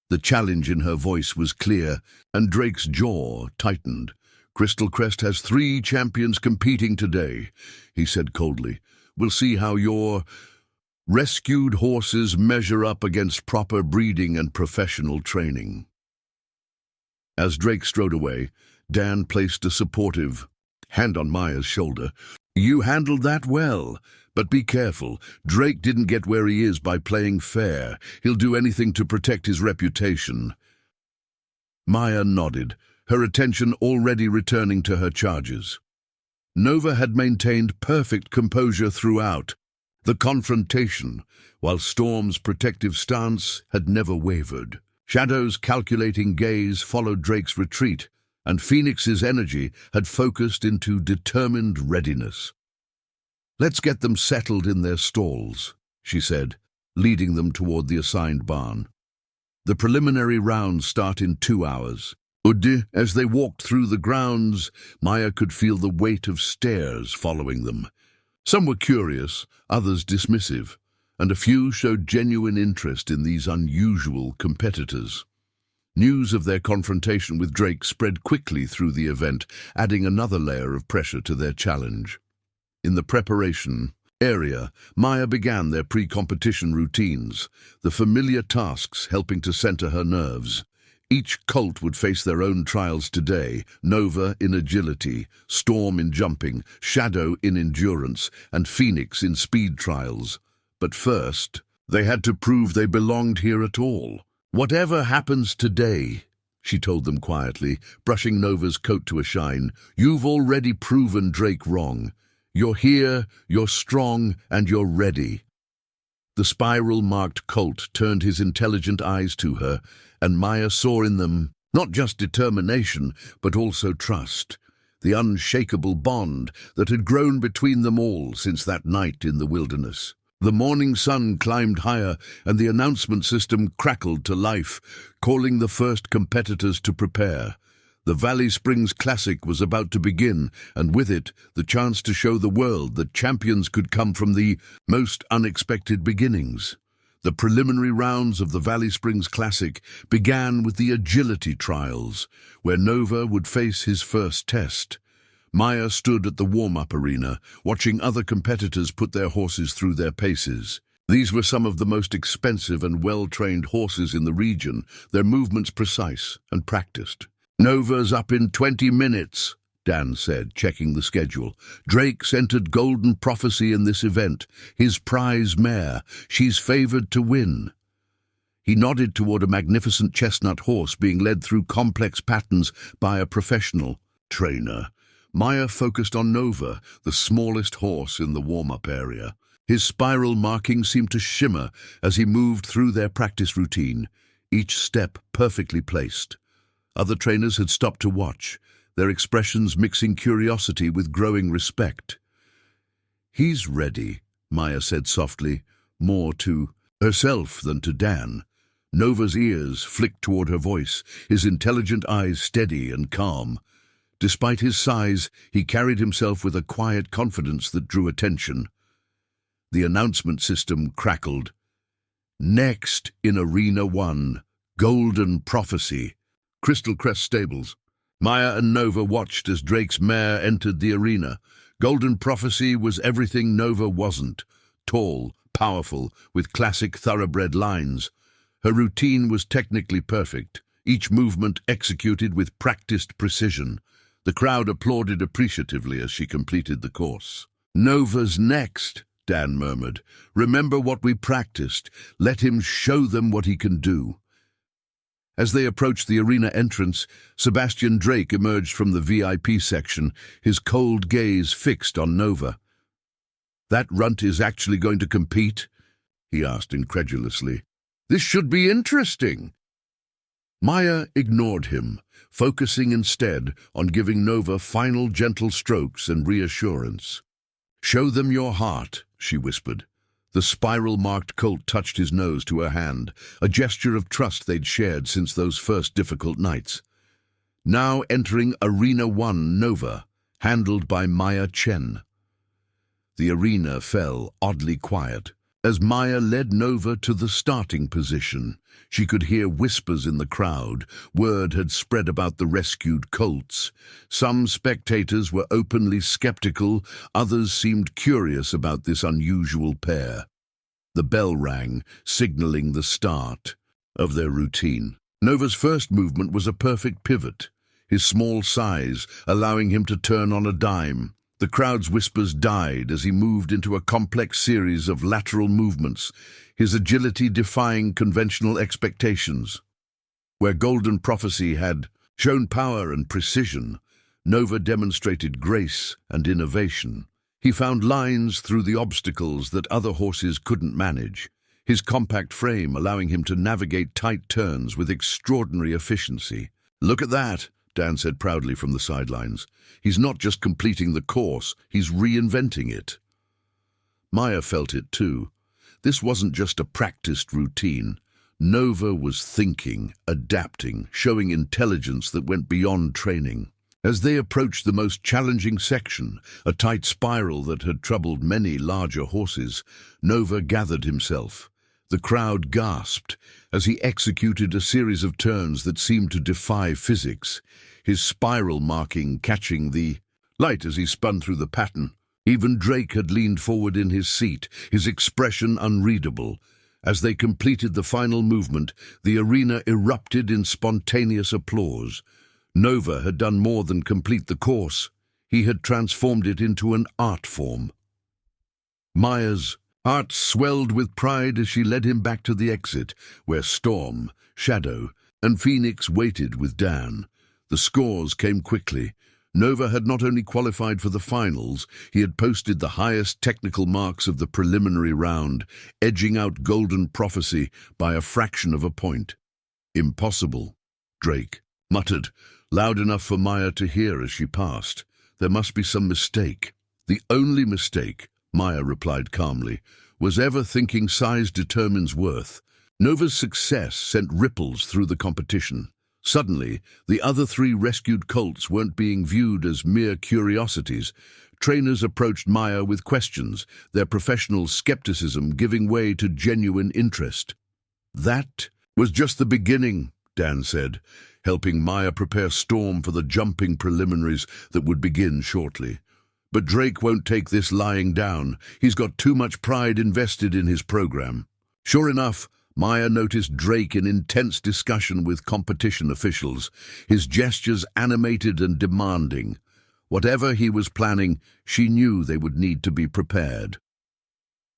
The challenge in her voice was clear, and Drake's jaw tightened. "Crystal Crest has 3 champions competing today," he said coldly. "We'll see how your rescued horses measure up against proper breeding and professional training." As Drake strode away, Dan placed a supportive hand on Maya's shoulder. "You handled that well, but be careful. Drake didn't get where he is by playing fair. He'll do anything to protect his reputation." Maya nodded, her attention already returning to her charges. Nova had maintained perfect composure throughout the confrontation, while Storm's protective stance had never wavered. Shadow's calculating gaze followed Drake's retreat, and Phoenix's energy had focused into determined readiness. "Let's get them settled in their stalls," she said, leading them toward the assigned barn. "The preliminary rounds start in 2 hours. As they walked through the grounds, Maya could feel the weight of stares following them. Some were curious, others dismissive, and a few showed genuine interest in these unusual competitors. News of their confrontation with Drake spread quickly through the event, adding another layer of pressure to their challenge. In the preparation area, Maya began their pre-competition routines, the familiar tasks helping to center her nerves. Each colt would face their own trials today: Nova in agility, Storm in jumping, Shadow in endurance, and Phoenix in speed trials. But first, they had to prove they belonged here at all. "Whatever happens today," she told them quietly, brushing Nova's coat to a shine, "you've already proven Drake wrong. You're here, you're strong, and you're ready." The spiral-marked colt turned his intelligent eyes to her, and Maya saw in them not just determination, but also trust, the unshakable bond that had grown between them all since that night in the wilderness. The morning sun climbed higher, and the announcement system crackled to life, calling the first competitors to prepare. The Valley Springs Classic was about to begin, and with it, the chance to show the world that champions could come from the most unexpected beginnings. The preliminary rounds of the Valley Springs Classic began with the agility trials, where Nova would face his first test. Maya stood at the warm-up arena, watching other competitors put their horses through their paces. These were some of the most expensive and well-trained horses in the region, their movements precise and practiced. "Nova's up in 20 minutes, Dan said, checking the schedule. "Drake's entered Golden Prophecy in this event, his prize mare. She's favored to win." He nodded toward a magnificent chestnut horse being led through complex patterns by a professional trainer. Maya focused on Nova, the smallest horse in the warm-up area. His spiral markings seemed to shimmer as he moved through their practice routine, each step perfectly placed. Other trainers had stopped to watch, their expressions mixing curiosity with growing respect. "He's ready," Maya said softly, more to herself than to Dan. Nova's ears flicked toward her voice, his intelligent eyes steady and calm. Despite his size, he carried himself with a quiet confidence that drew attention. The announcement system crackled. "Next in Arena 1, Golden Prophecy, Crystal Crest Stables." Maya and Nova watched as Drake's mare entered the arena. Golden Prophecy was everything Nova wasn't. Tall, powerful, with classic thoroughbred lines. Her routine was technically perfect, each movement executed with practiced precision. The crowd applauded appreciatively as she completed the course. "Nova's next," Dan murmured. "Remember what we practiced. Let him show them what he can do." As they approached the arena entrance, Sebastian Drake emerged from the VIP section, his cold gaze fixed on Nova. "That runt is actually going to compete?" he asked incredulously. "This should be interesting." Maya ignored him, focusing instead on giving Nova final gentle strokes and reassurance. "Show them your heart," she whispered. The spiral-marked colt touched his nose to her hand, a gesture of trust they'd shared since those first difficult nights. Now entering Arena 1 Nova, handled by Maya Chen. The arena fell oddly quiet. As Maya led Nova to the starting position, she could hear whispers in the crowd. Word had spread about the rescued colts. Some spectators were openly skeptical, others seemed curious about this unusual pair. The bell rang, signaling the start of their routine. Nova's first movement was a perfect pivot, his small size allowing him to turn on a dime. The crowd's whispers died as he moved into a complex series of lateral movements, his agility defying conventional expectations. Where Golden Prophecy had shown power and precision, Nova demonstrated grace and innovation. He found lines through the obstacles that other horses couldn't manage, his compact frame allowing him to navigate tight turns with extraordinary efficiency. "Look at that," Dan said proudly from the sidelines. "He's not just completing the course, he's reinventing it." Maya felt it too. This wasn't just a practiced routine. Nova was thinking, adapting, showing intelligence that went beyond training. As they approached the most challenging section, a tight spiral that had troubled many larger horses, Nova gathered himself. The crowd gasped as he executed a series of turns that seemed to defy physics, his spiral marking catching the light as he spun through the pattern. Even Drake had leaned forward in his seat, his expression unreadable. As they completed the final movement, the arena erupted in spontaneous applause. Nova had done more than complete the course. He had transformed it into an art form. Maya's heart swelled with pride as she led him back to the exit, where Storm, Shadow, and Phoenix waited with Dan. The scores came quickly. Nova had not only qualified for the finals, he had posted the highest technical marks of the preliminary round, edging out Golden Prophecy by a fraction of a point. "Impossible," Drake muttered, loud enough for Maya to hear as she passed. "There must be some mistake." "The only mistake," Maya replied calmly, "was ever thinking size determines worth." Nova's success sent ripples through the competition. Suddenly, the other three rescued colts weren't being viewed as mere curiosities. Trainers approached Maya with questions, their professional skepticism giving way to genuine interest. "That was just the beginning," Dan said, helping Maya prepare Storm for the jumping preliminaries that would begin shortly. "But Drake won't take this lying down. He's got too much pride invested in his program." Sure enough, Maya noticed Drake in intense discussion with competition officials, his gestures animated and demanding. Whatever he was planning, she knew they would need to be prepared.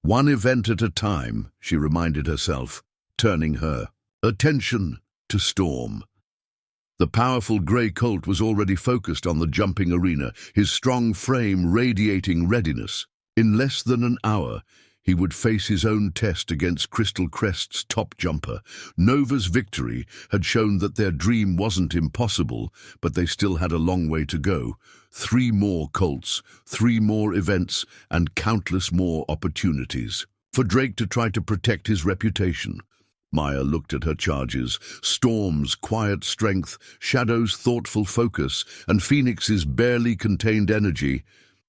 One event at a time, she reminded herself, turning her attention to Storm. The powerful grey colt was already focused on the jumping arena, his strong frame radiating readiness. In less than an hour, he would face his own test against Crystal Crest's top jumper. Nova's victory had shown that their dream wasn't impossible, but they still had a long way to go. 3 more colts, 3 more events, and countless more opportunities for Drake to try to protect his reputation. Maya looked at her charges, Storm's quiet strength, Shadow's thoughtful focus, and Phoenix's barely contained energy,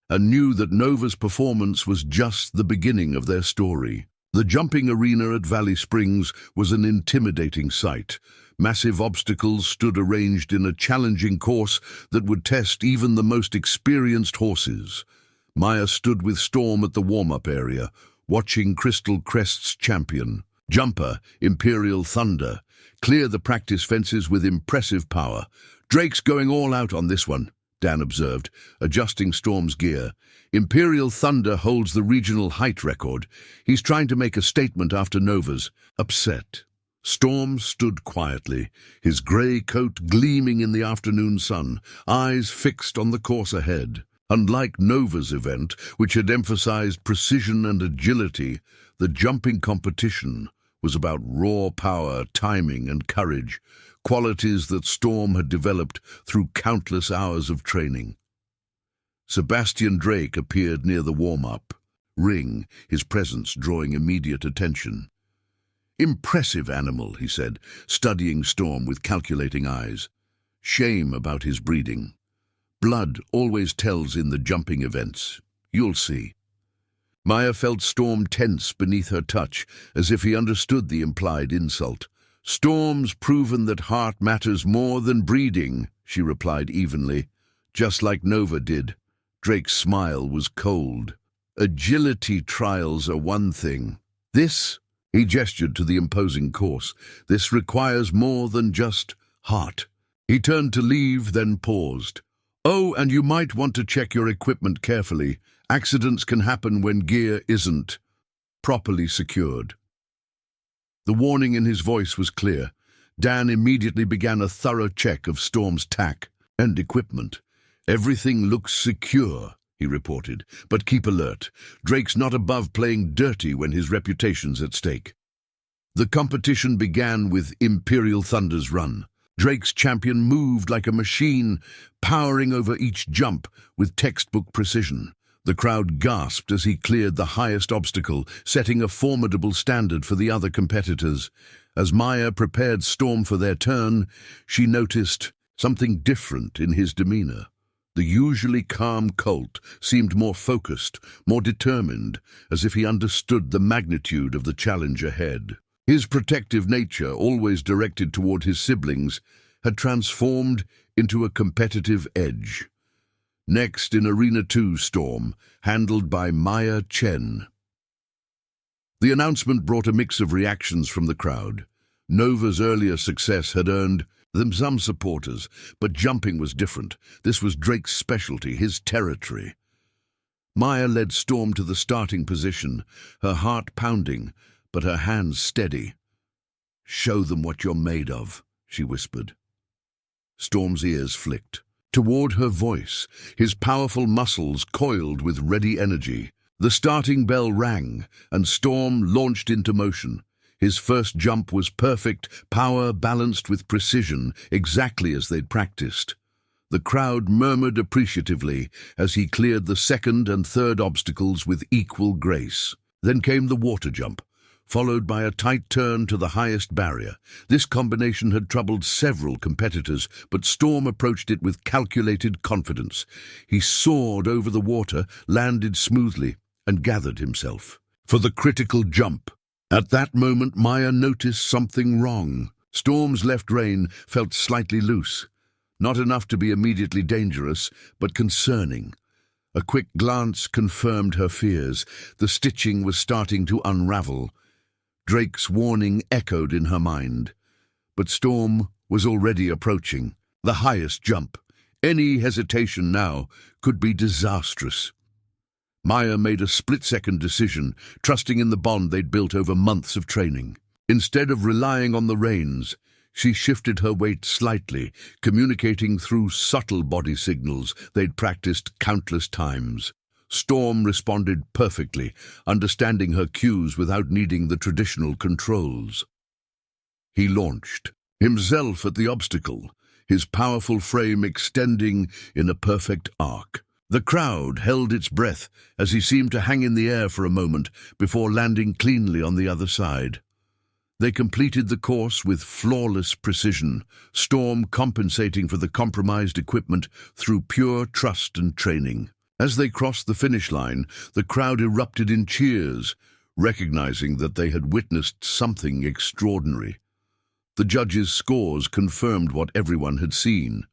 and knew that Nova's performance was just the beginning of their story. The jumping arena at Valley Springs was an intimidating sight. Massive obstacles stood arranged in a challenging course that would test even the most experienced horses. Maya stood with Storm at the warm-up area, watching Crystal Crest's champion, jumper, Imperial Thunder, clear the practice fences with impressive power. "Drake's going all out on this one," Dan observed, adjusting Storm's gear. "Imperial Thunder holds the regional height record. He's trying to make a statement after Nova's." Upset, Storm stood quietly, his grey coat gleaming in the afternoon sun, eyes fixed on the course ahead. Unlike Nova's event, which had emphasized precision and agility, the jumping competition was about raw power, timing, and courage, qualities that Storm had developed through countless hours of training. Sebastian Drake appeared near the warm-up ring, his presence drawing immediate attention. "Impressive animal," he said, studying Storm with calculating eyes. "Shame about his breeding. Blood always tells in the jumping events. You'll see." Maya felt Storm tense beneath her touch, as if he understood the implied insult. "Storm's proven that heart matters more than breeding," she replied evenly, "just like Nova did." Drake's smile was cold. "Agility trials are one thing. This," he gestured to the imposing course, "this requires more than just heart." He turned to leave, then paused. "Oh, and you might want to check your equipment carefully. Accidents can happen when gear isn't properly secured." The warning in his voice was clear. Dan immediately began a thorough check of Storm's tack and equipment. "Everything looks secure," he reported, "but keep alert. Drake's not above playing dirty when his reputation's at stake." The competition began with Imperial Thunder's run. Drake's champion moved like a machine, powering over each jump with textbook precision. The crowd gasped as he cleared the highest obstacle, setting a formidable standard for the other competitors. As Maya prepared Storm for their turn, she noticed something different in his demeanor. The usually calm colt seemed more focused, more determined, as if he understood the magnitude of the challenge ahead. His protective nature, always directed toward his siblings, had transformed into a competitive edge. Next in Arena 2 Storm, handled by Maya Chen. The announcement brought a mix of reactions from the crowd. Nova's earlier success had earned them some supporters, but jumping was different. This was Drake's specialty, his territory. Maya led Storm to the starting position, her heart pounding, but her hands steady. "Show them what you're made of," she whispered. Storm's ears flicked. Toward her voice, his powerful muscles coiled with ready energy. The starting bell rang, and Storm launched into motion. His first jump was perfect, power balanced with precision, exactly as they'd practiced. The crowd murmured appreciatively as he cleared the second and third obstacles with equal grace. Then came the water jump, followed by a tight turn to the highest barrier. This combination had troubled several competitors, but Storm approached it with calculated confidence. He soared over the water, landed smoothly, and gathered himself for the critical jump. At that moment, Maya noticed something wrong. Storm's left rein felt slightly loose. Not enough to be immediately dangerous, but concerning. A quick glance confirmed her fears. The stitching was starting to unravel. Drake's warning echoed in her mind. But Storm was already approaching the highest jump. Any hesitation now could be disastrous. Maya made a split-second decision, trusting in the bond they'd built over months of training. Instead of relying on the reins, she shifted her weight slightly, communicating through subtle body signals they'd practiced countless times. Storm responded perfectly, understanding her cues without needing the traditional controls. He launched, himself at the obstacle, his powerful frame extending in a perfect arc. The crowd held its breath as he seemed to hang in the air for a moment before landing cleanly on the other side. They completed the course with flawless precision, Storm compensating for the compromised equipment through pure trust and training. As they crossed the finish line, the crowd erupted in cheers, recognizing that they had witnessed something extraordinary. The judges' scores confirmed what everyone had seen.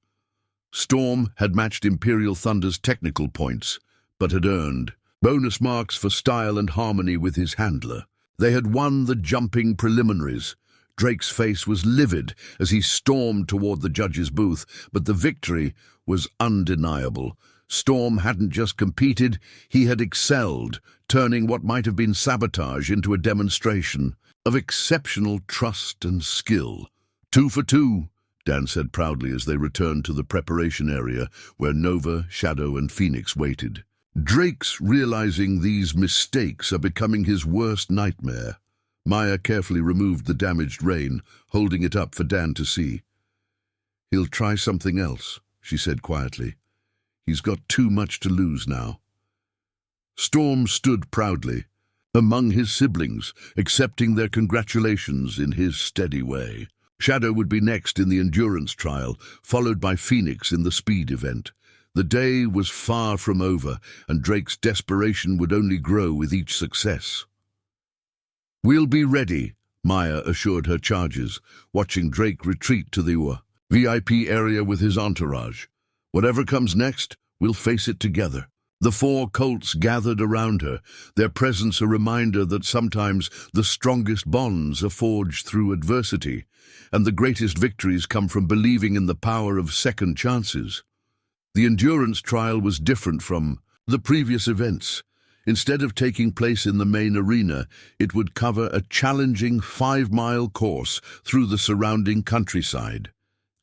Storm had matched Imperial Thunder's technical points, but had earned bonus marks for style and harmony with his handler. They had won the jumping preliminaries. Drake's face was livid as he stormed toward the judge's booth, but the victory was undeniable. Storm hadn't just competed, he had excelled, turning what might have been sabotage into a demonstration of exceptional trust and skill. 2 for 2, Dan said proudly as they returned to the preparation area where Nova, Shadow, and Phoenix waited. Drake's realizing these mistakes are becoming his worst nightmare. Maya carefully removed the damaged rein, holding it up for Dan to see. "He'll try something else," she said quietly. "He's got too much to lose now." Storm stood proudly among his siblings, accepting their congratulations in his steady way. Shadow would be next in the endurance trial, followed by Phoenix in the speed event. The day was far from over, and Drake's desperation would only grow with each success. "We'll be ready," Maya assured her charges, watching Drake retreat to the VIP area with his entourage. "Whatever comes next, we'll face it together." The 4 Colts gathered around her, their presence a reminder that sometimes the strongest bonds are forged through adversity, and the greatest victories come from believing in the power of second chances. The endurance trial was different from the previous events. Instead of taking place in the main arena, it would cover a challenging 5-mile course through the surrounding countryside.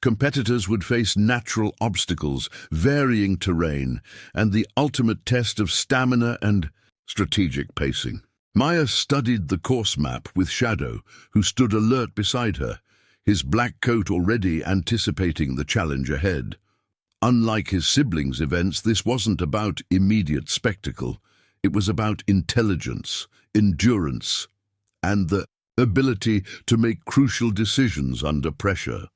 Competitors would face natural obstacles, varying terrain, and the ultimate test of stamina and strategic pacing. Maya studied the course map with Shadow, who stood alert beside her, his black coat already anticipating the challenge ahead. Unlike his siblings' events, this wasn't about immediate spectacle. It was about intelligence, endurance, and the ability to make crucial decisions under pressure.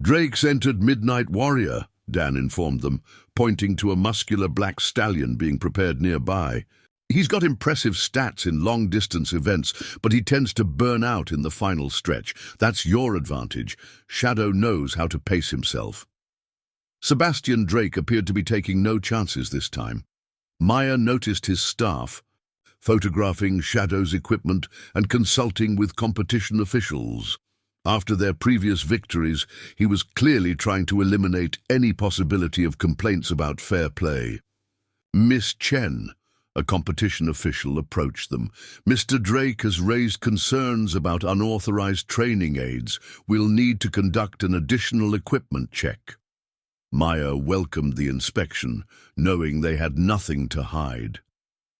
"Drake's entered Midnight Warrior," Dan informed them, pointing to a muscular black stallion being prepared nearby. "He's got impressive stats in long-distance events, but he tends to burn out in the final stretch. That's your advantage. Shadow knows how to pace himself." Sebastian Drake appeared to be taking no chances this time. Maya noticed his staff, photographing Shadow's equipment and consulting with competition officials. After their previous victories, he was clearly trying to eliminate any possibility of complaints about fair play. Miss Chen, a competition official, approached them. "Mr. Drake has raised concerns about unauthorized training aids. We'll need to conduct an additional equipment check." Maya welcomed the inspection, knowing they had nothing to hide.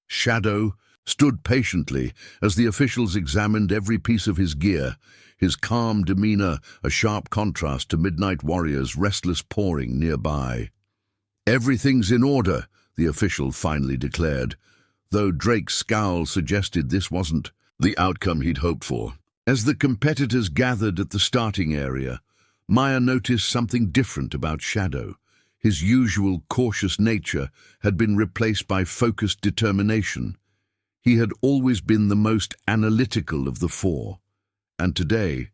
Shadow stood patiently as the officials examined every piece of his gear, his calm demeanor a sharp contrast to Midnight Warrior's restless pouring nearby. "Everything's in order," the official finally declared, though Drake's scowl suggested this wasn't the outcome he'd hoped for. As the competitors gathered at the starting area, Maya noticed something different about Shadow. His usual cautious nature had been replaced by focused determination. He had always been the most analytical of the 4, and today,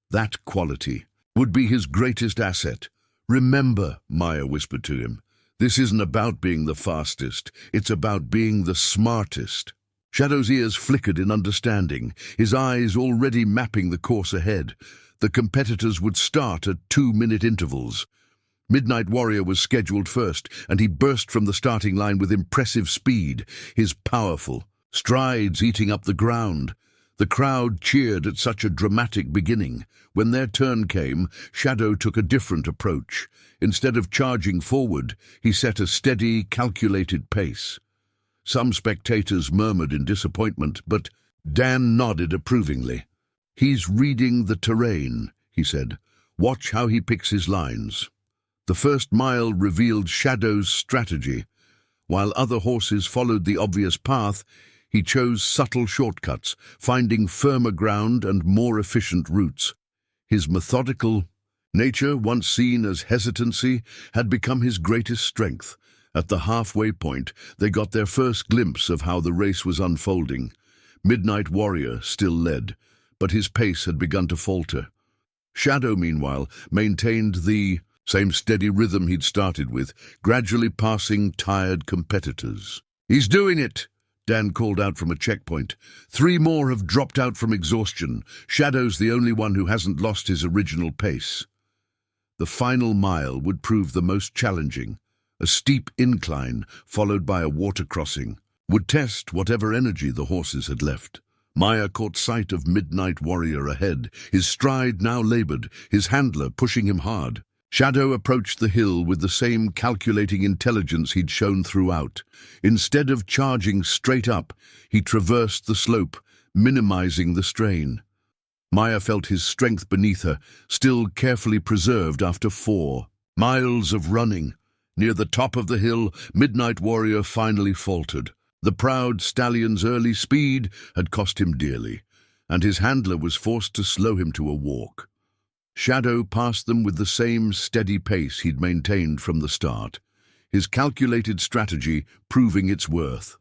that quality would be his greatest asset. "Remember," Maya whispered to him, "this isn't about being the fastest, it's about being the smartest." Shadow's ears flickered in understanding, his eyes already mapping the course ahead. The competitors would start at 2-minute intervals. Midnight Warrior was scheduled first, and he burst from the starting line with impressive speed, his powerful strides eating up the ground. The crowd cheered at such a dramatic beginning. When their turn came, Shadow took a different approach. Instead of charging forward, he set a steady, calculated pace. Some spectators murmured in disappointment, but Dan nodded approvingly. "He's reading the terrain," he said. "Watch how he picks his lines." The first mile revealed Shadow's strategy. While other horses followed the obvious path, he chose subtle shortcuts, finding firmer ground and more efficient routes. His methodical nature, once seen as hesitancy, had become his greatest strength. At the halfway point, they got their first glimpse of how the race was unfolding. Midnight Warrior still led, but his pace had begun to falter. Shadow, meanwhile, maintained the Same steady rhythm he'd started with, gradually passing tired competitors. "He's doing it!" Dan called out from a checkpoint. 3 more have dropped out from exhaustion. Shadow's the only one who hasn't lost his original pace. The final mile would prove the most challenging. A steep incline, followed by a water crossing, would test whatever energy the horses had left. Maya caught sight of Midnight Warrior ahead, his stride now labored, his handler pushing him hard. Shadow approached the hill with the same calculating intelligence he'd shown throughout. Instead of charging straight up, he traversed the slope, minimizing the strain. Maya felt his strength beneath her, still carefully preserved after 4 miles of running. Near the top of the hill, Midnight Warrior finally faltered. The proud stallion's early speed had cost him dearly, and his handler was forced to slow him to a walk. Shadow passed them with the same steady pace he'd maintained from the start, his calculated strategy proving its worth.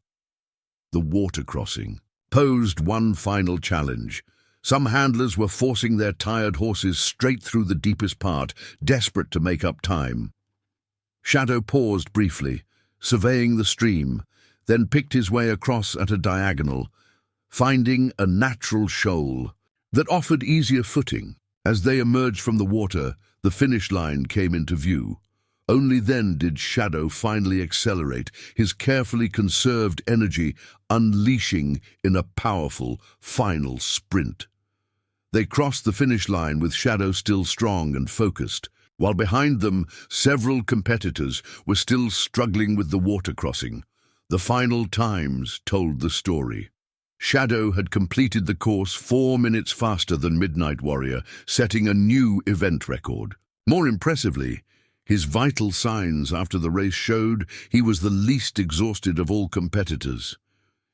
The water crossing posed one final challenge. Some handlers were forcing their tired horses straight through the deepest part, desperate to make up time. Shadow paused briefly, surveying the stream, then picked his way across at a diagonal, finding a natural shoal that offered easier footing. As they emerged from the water, the finish line came into view. Only then did Shadow finally accelerate, his carefully conserved energy unleashing in a powerful final sprint. They crossed the finish line with Shadow still strong and focused, while behind them several competitors were still struggling with the water crossing. The final times told the story. Shadow had completed the course 4 minutes faster than Midnight Warrior, setting a new event record. More impressively, his vital signs after the race showed he was the least exhausted of all competitors.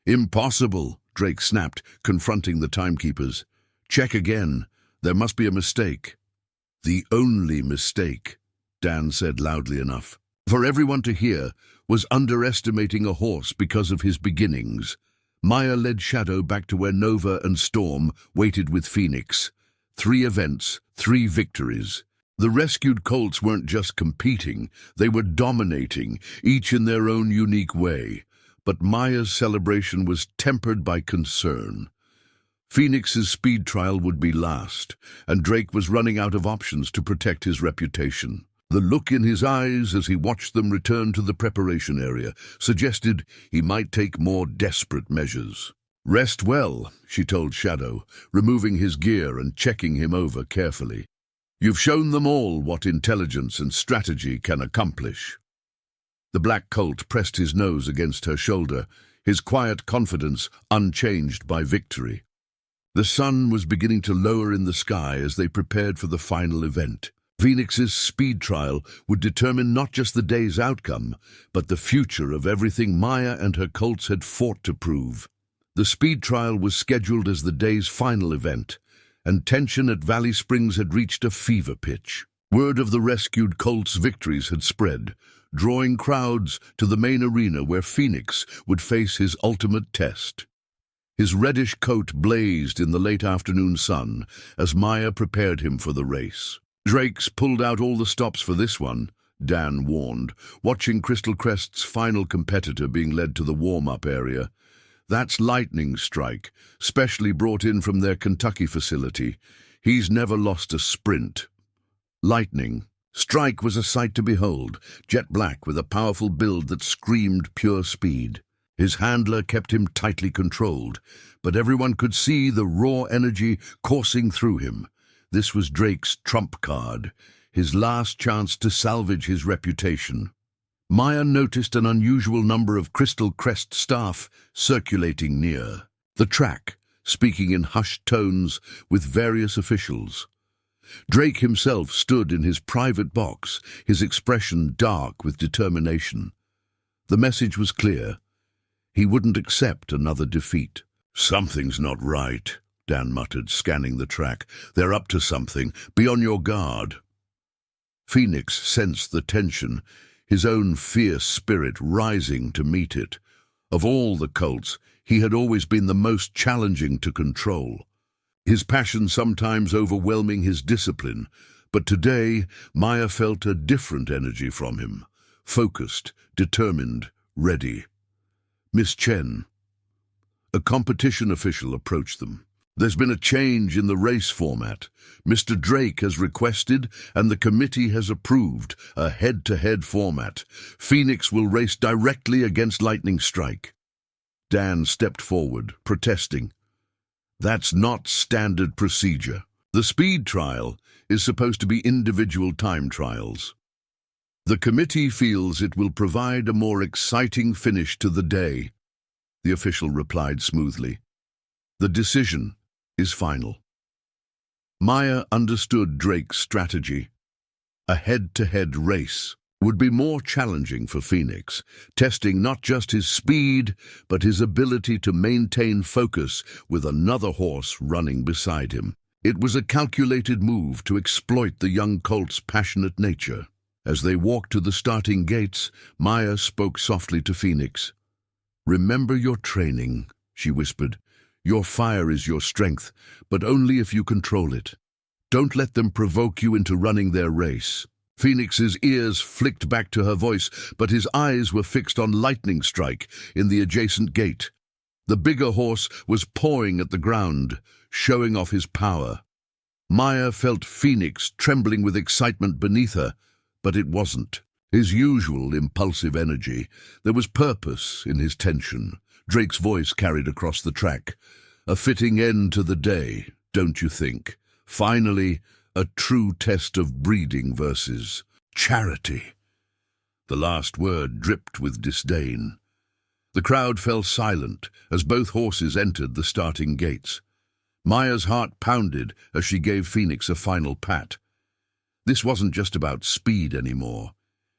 "Impossible," Drake snapped, confronting the timekeepers. "Check again. There must be a mistake." "The only mistake," Dan said loudly enough for everyone to hear, was underestimating a horse because of his beginnings. Maya led Shadow back to where Nova and Storm waited with Phoenix. 3 events, 3 victories. The rescued Colts weren't just competing, they were dominating, each in their own unique way. But Maya's celebration was tempered by concern. Phoenix's speed trial would be last, and Drake was running out of options to protect his reputation. The look in his eyes as he watched them return to the preparation area suggested he might take more desperate measures. "Rest well," she told Shadow, removing his gear and checking him over carefully. "You've shown them all what intelligence and strategy can accomplish." The black colt pressed his nose against her shoulder, his quiet confidence unchanged by victory. The sun was beginning to lower in the sky as they prepared for the final event. Phoenix's speed trial would determine not just the day's outcome, but the future of everything Maya and her colts had fought to prove. The speed trial was scheduled as the day's final event, and tension at Valley Springs had reached a fever pitch. Word of the rescued colts' victories had spread, drawing crowds to the main arena where Phoenix would face his ultimate test. His reddish coat blazed in the late afternoon sun as Maya prepared him for the race. "Drake's pulled out all the stops for this one," Dan warned, watching Crystal Crest's final competitor being led to the warm-up area. "That's Lightning Strike, specially brought in from their Kentucky facility. He's never lost a sprint." Lightning Strike was a sight to behold, jet black with a powerful build that screamed pure speed. His handler kept him tightly controlled, but everyone could see the raw energy coursing through him. This was Drake's trump card, his last chance to salvage his reputation. Maya noticed an unusual number of Crystal Crest staff circulating near the track, speaking in hushed tones with various officials. Drake himself stood in his private box, his expression dark with determination. The message was clear. He wouldn't accept another defeat. "Something's not right," Dan muttered, scanning the track. "They're up to something. Be on your guard." Phoenix sensed the tension, his own fierce spirit rising to meet it. Of all the colts, he had always been the most challenging to control, his passion sometimes overwhelming his discipline, But today, Maya felt a different energy from him. Focused, determined, ready. "Miss Chen." A competition official approached them. "There's been a change in the race format. Mr. Drake has requested and the committee has approved a head-to-head format. Phoenix will race directly against Lightning Strike." Dan stepped forward, protesting. "That's not standard procedure. The speed trial is supposed to be individual time trials. The committee feels it will provide a more exciting finish to the day," the official replied smoothly. "The decision is final." Maya understood Drake's strategy. A head-to-head race would be more challenging for Phoenix, testing not just his speed, but his ability to maintain focus with another horse running beside him. It was a calculated move to exploit the young colt's passionate nature. As they walked to the starting gates, Maya spoke softly to Phoenix. "Remember your training," she whispered. "Your fire is your strength, but only if you control it. Don't let them provoke you into running their race." Phoenix's ears flicked back to her voice, but his eyes were fixed on Lightning Strike in the adjacent gate. The bigger horse was pawing at the ground, showing off his power. Maya felt Phoenix trembling with excitement beneath her, but it wasn't his usual impulsive energy. There was purpose in his tension. Drake's voice carried across the track. "A fitting end to the day, don't you think? Finally, a true test of breeding versus charity." The last word dripped with disdain. The crowd fell silent as both horses entered the starting gates. Maya's heart pounded as she gave Phoenix a final pat. This wasn't just about speed anymore.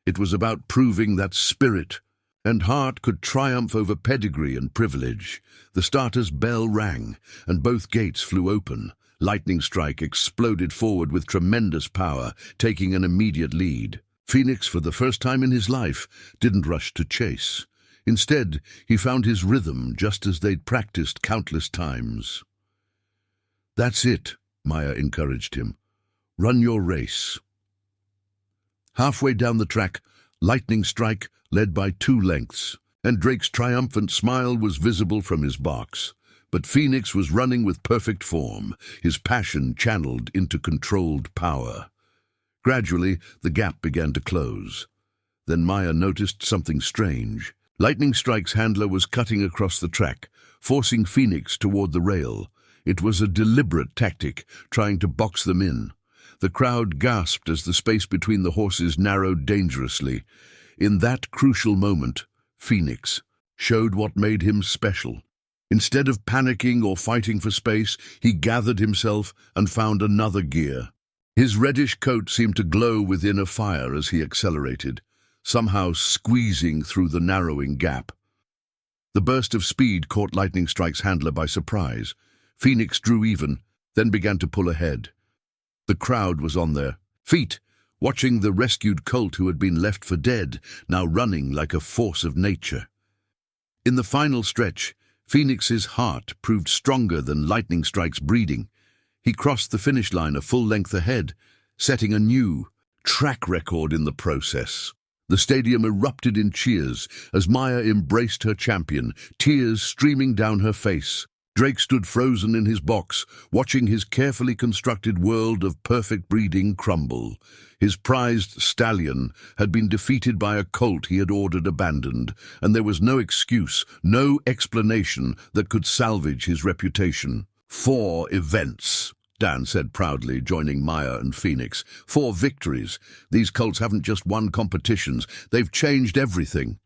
It was about proving that spirit and heart could triumph over pedigree and privilege. The starter's bell rang, and both gates flew open. Lightning Strike exploded forward with tremendous power, taking an immediate lead. Phoenix, for the first time in his life, didn't rush to chase. Instead, he found his rhythm just as they'd practiced countless times. "That's it," Maya encouraged him. "Run your race." Halfway down the track, Lightning Strike led by 2 lengths, and Drake's triumphant smile was visible from his box. But Phoenix was running with perfect form, his passion channeled into controlled power. Gradually, the gap began to close. Then Maya noticed something strange. Lightning Strike's handler was cutting across the track, forcing Phoenix toward the rail. It was a deliberate tactic, trying to box them in. The crowd gasped as the space between the horses narrowed dangerously. In that crucial moment, Phoenix showed what made him special. Instead of panicking or fighting for space, he gathered himself and found another gear. His reddish coat seemed to glow within a fire as he accelerated, somehow squeezing through the narrowing gap. The burst of speed caught Lightning Strike's handler by surprise. Phoenix drew even, then began to pull ahead. The crowd was on their feet, watching the rescued colt who had been left for dead, now running like a force of nature. In the final stretch, Phoenix's heart proved stronger than Lightning Strike's breeding. He crossed the finish line a full length ahead, setting a new track record in the process. The stadium erupted in cheers as Maya embraced her champion, tears streaming down her face. Drake stood frozen in his box, watching his carefully constructed world of perfect breeding crumble. His prized stallion had been defeated by a colt he had ordered abandoned, and there was no excuse, no explanation that could salvage his reputation. 4 events, Dan said proudly, joining Maya and Phoenix. 4 victories. These colts haven't just won competitions, they've changed everything.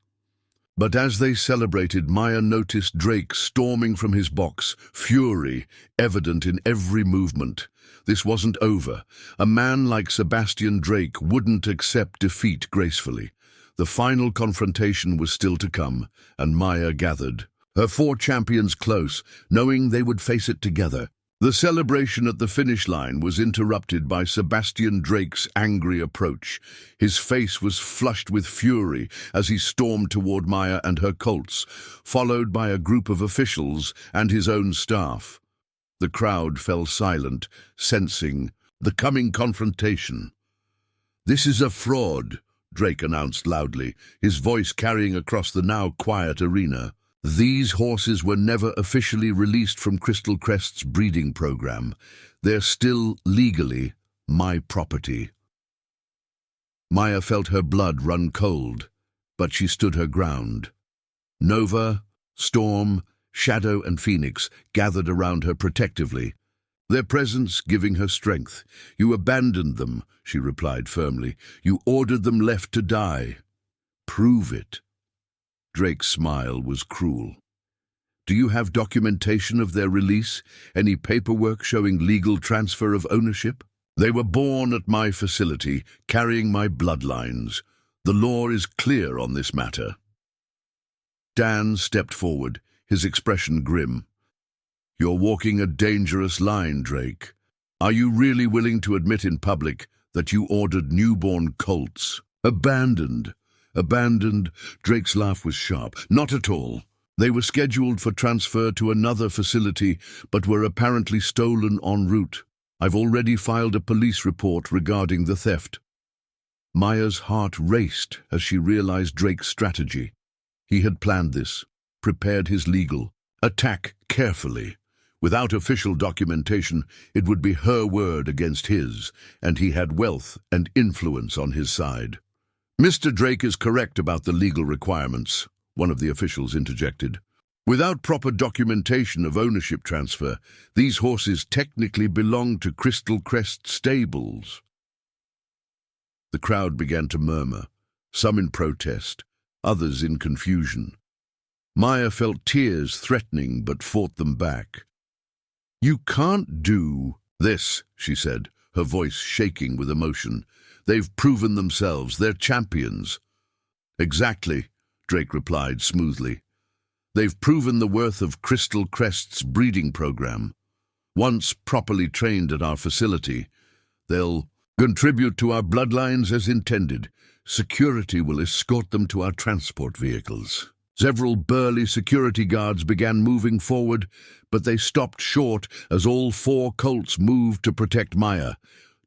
But as they celebrated, Maya noticed Drake storming from his box, fury evident in every movement. This wasn't over. A man like Sebastian Drake wouldn't accept defeat gracefully. The final confrontation was still to come, and Maya gathered her 4 champions close, knowing they would face it together. The celebration at the finish line was interrupted by Sebastian Drake's angry approach. His face was flushed with fury as he stormed toward Maya and her colts, followed by a group of officials and his own staff. The crowd fell silent, sensing The coming confrontation. "This is a fraud," Drake announced loudly, his voice carrying across the now quiet arena. "These horses were never officially released from Crystal Crest's breeding program. They're still legally my property." Maya felt her blood run cold, but she stood her ground. Nova, Storm, Shadow, and Phoenix gathered around her protectively, their presence giving her strength. "You abandoned them," she replied firmly. "You ordered them left to die." "Prove it." Drake's smile was cruel. "Do you have documentation of their release? Any paperwork showing legal transfer of ownership?" "They were born at my facility, carrying my bloodlines. The law is clear on this matter." Dan stepped forward, his expression grim. "You're walking a dangerous line, Drake. Are you really willing to admit in public that you ordered newborn colts?" Abandoned. Drake's laugh was sharp. "Not at all. They were scheduled for transfer to another facility, but were apparently stolen en route. I've already filed a police report regarding the theft." Maya's heart raced as she realized Drake's strategy. He had planned this, prepared his legal attack carefully. Without official documentation, it would be her word against his, and he had wealth and influence on his side. "Mr. Drake is correct about the legal requirements," one of the officials interjected. "Without proper documentation of ownership transfer, these horses technically belong to Crystal Crest Stables." The crowd began to murmur, some in protest, others in confusion. Maya felt tears threatening but fought them back. "You can't do this," she said, her voice shaking with emotion. "They've proven themselves. They're champions." "Exactly," Drake replied smoothly. "They've proven the worth of Crystal Crest's breeding program. Once properly trained at our facility, they'll contribute to our bloodlines as intended. Security will escort them to our transport vehicles." Several burly security guards began moving forward, but they stopped short as all 4 colts moved to protect Maya.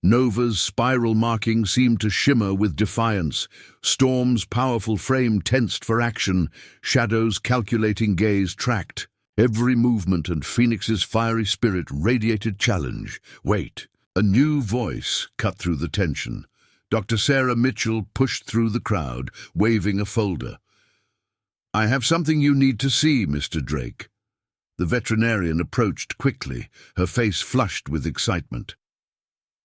Nova's spiral marking seemed to shimmer with defiance. Storm's powerful frame tensed for action. Shadow's calculating gaze tracked every movement, and Phoenix's fiery spirit radiated challenge. "Wait." A new voice cut through the tension. Dr. Sarah Mitchell pushed through the crowd, waving a folder. "I have something you need to see, Mr. Drake." The veterinarian approached quickly, her face flushed with excitement.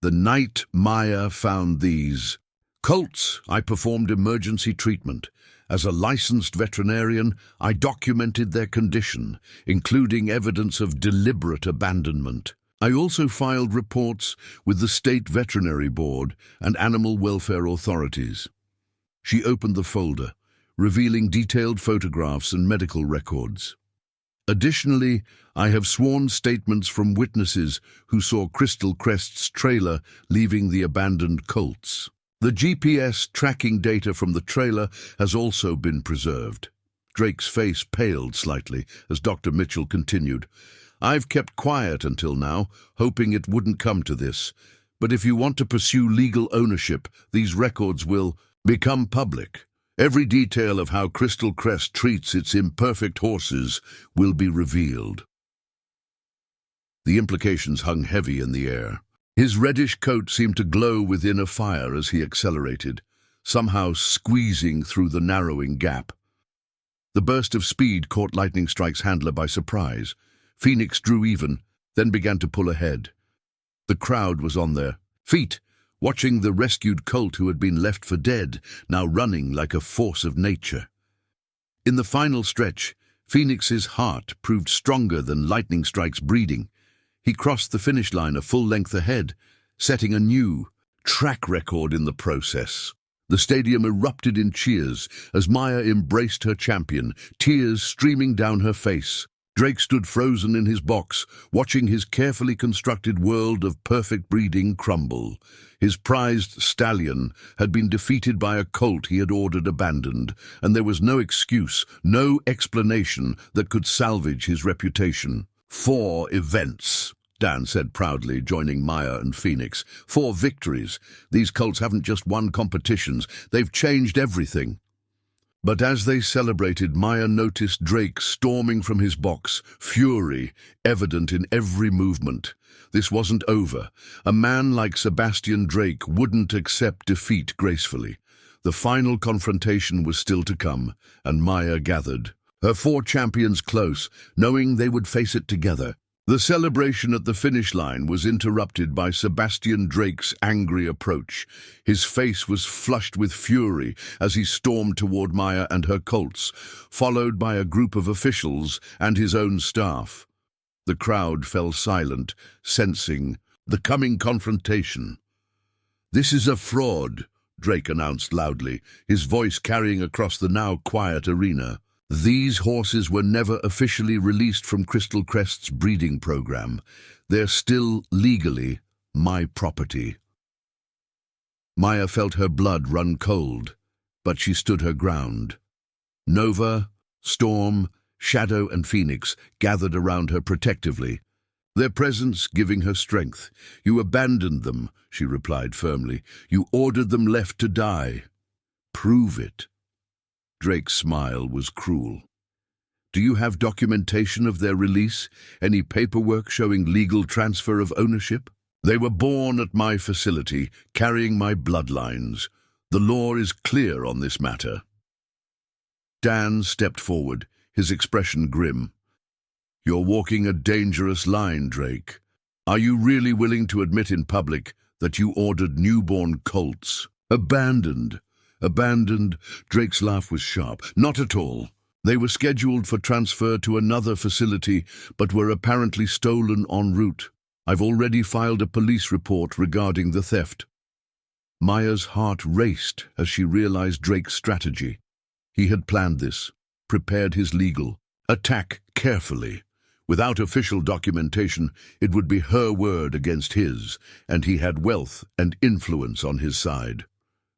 "The night Maya found these colts, I performed emergency treatment. As a licensed veterinarian, I documented their condition, including evidence of deliberate abandonment. I also filed reports with the State Veterinary Board and animal welfare authorities." She opened the folder, revealing detailed photographs and medical records. "Additionally, I have sworn statements from witnesses who saw Crystal Crest's trailer leaving the abandoned colts. The GPS tracking data from the trailer has also been preserved." Drake's face paled slightly as Dr. Mitchell continued. "I've kept quiet until now, hoping it wouldn't come to this. But if you want to pursue legal ownership, these records will become public. Every detail of how Crystal Crest treats its imperfect horses will be revealed." The implications hung heavy in the air. His reddish coat seemed to glow within a fire as he accelerated, somehow squeezing through the narrowing gap. The burst of speed caught Lightning Strike's handler by surprise. Phoenix drew even, then began to pull ahead. The crowd was on their feet, watching the rescued colt who had been left for dead, now running like a force of nature. In the final stretch, Phoenix's heart proved stronger than Lightning Strike's breeding. He crossed the finish line a full length ahead, setting a new track record in the process. The stadium erupted in cheers as Maya embraced her champion, tears streaming down her face. Drake stood frozen in his box, watching his carefully constructed world of perfect breeding crumble. His prized stallion had been defeated by a colt he had ordered abandoned, and there was no excuse, no explanation that could salvage his reputation. 4 events. Dan said proudly, joining Maya and Phoenix. 4 victories. These colts haven't just won competitions, they've changed everything. But as they celebrated, Maya noticed Drake storming from his box, fury evident in every movement. This wasn't over. A man like Sebastian Drake wouldn't accept defeat gracefully. The final confrontation was still to come, and Maya gathered her 4 champions close, knowing they would face it together. The celebration at the finish line was interrupted by Sebastian Drake's angry approach. His face was flushed with fury as he stormed toward Maya and her colts, followed by a group of officials and his own staff. The crowd fell silent, sensing the coming confrontation. "This is a fraud," Drake announced loudly, his voice carrying across the now quiet arena. "These horses were never officially released from Crystal Crest's breeding program. They're still legally my property." Maya felt her blood run cold, but she stood her ground. Nova, Storm, Shadow and Phoenix gathered around her protectively, their presence giving her strength. "You abandoned them," she replied firmly. "You ordered them left to die. Prove it." Drake's smile was cruel. "Do you have documentation of their release? Any paperwork showing legal transfer of ownership?" "They were born at my facility, carrying my bloodlines. The law is clear on this matter." Dan stepped forward, his expression grim. "You're walking a dangerous line, Drake. Are you really willing to admit in public that you ordered newborn colts? Abandoned. Abandoned?" Drake's laugh was sharp. "Not at all. They were scheduled for transfer to another facility, but were apparently stolen en route. I've already filed a police report regarding the theft." Maya's heart raced as she realized Drake's strategy. He had planned this, prepared his legal attack carefully. Without official documentation, it would be her word against his, and he had wealth and influence on his side.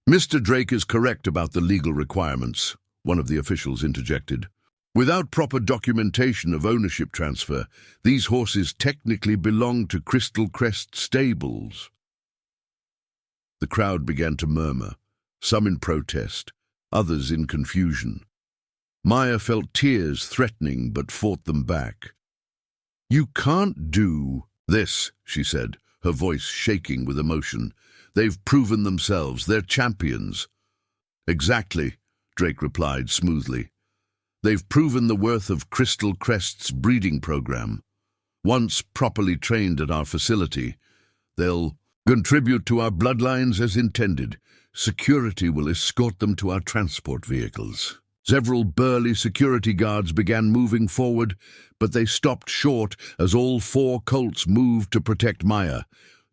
"Mr. Drake is correct about the legal requirements," one of the officials interjected. "Without proper documentation of ownership transfer, these horses technically belong to Crystal Crest Stables." The crowd began to murmur, some in protest, others in confusion. Maya felt tears threatening but fought them back. "You can't do this," she said, her voice shaking with emotion. "They've proven themselves. They're champions." "Exactly," Drake replied smoothly. "They've proven the worth of Crystal Crest's breeding program. Once properly trained at our facility, they'll contribute to our bloodlines as intended. Security will escort them to our transport vehicles." Several burly security guards began moving forward, but they stopped short as all 4 colts moved to protect Maya.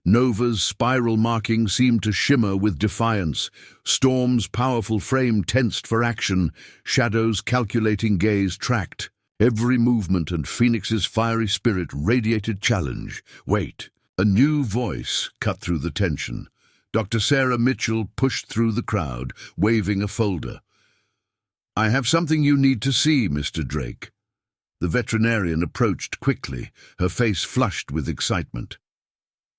Nova's spiral marking seemed to shimmer with defiance. Storm's powerful frame tensed for action. Shadow's calculating gaze tracked every movement, and Phoenix's fiery spirit radiated challenge. "Wait." A new voice cut through the tension. Dr. Sarah Mitchell pushed through the crowd, waving a folder. "I have something you need to see, Mr. Drake." The veterinarian approached quickly, her face flushed with excitement.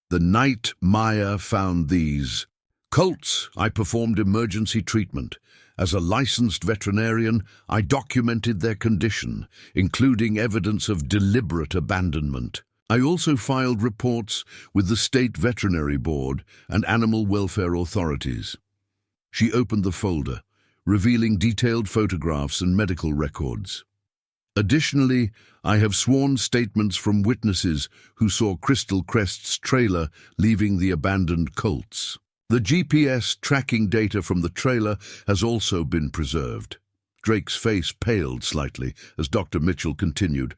"The night Maya found these colts, I performed emergency treatment. As a licensed veterinarian, I documented their condition, including evidence of deliberate abandonment. I also filed reports with the State Veterinary Board and animal welfare authorities." She opened the folder, revealing detailed photographs and medical records. "Additionally, I have sworn statements from witnesses who saw Crystal Crest's trailer leaving the abandoned colts. The GPS tracking data from the trailer has also been preserved." Drake's face paled slightly as Dr. Mitchell continued.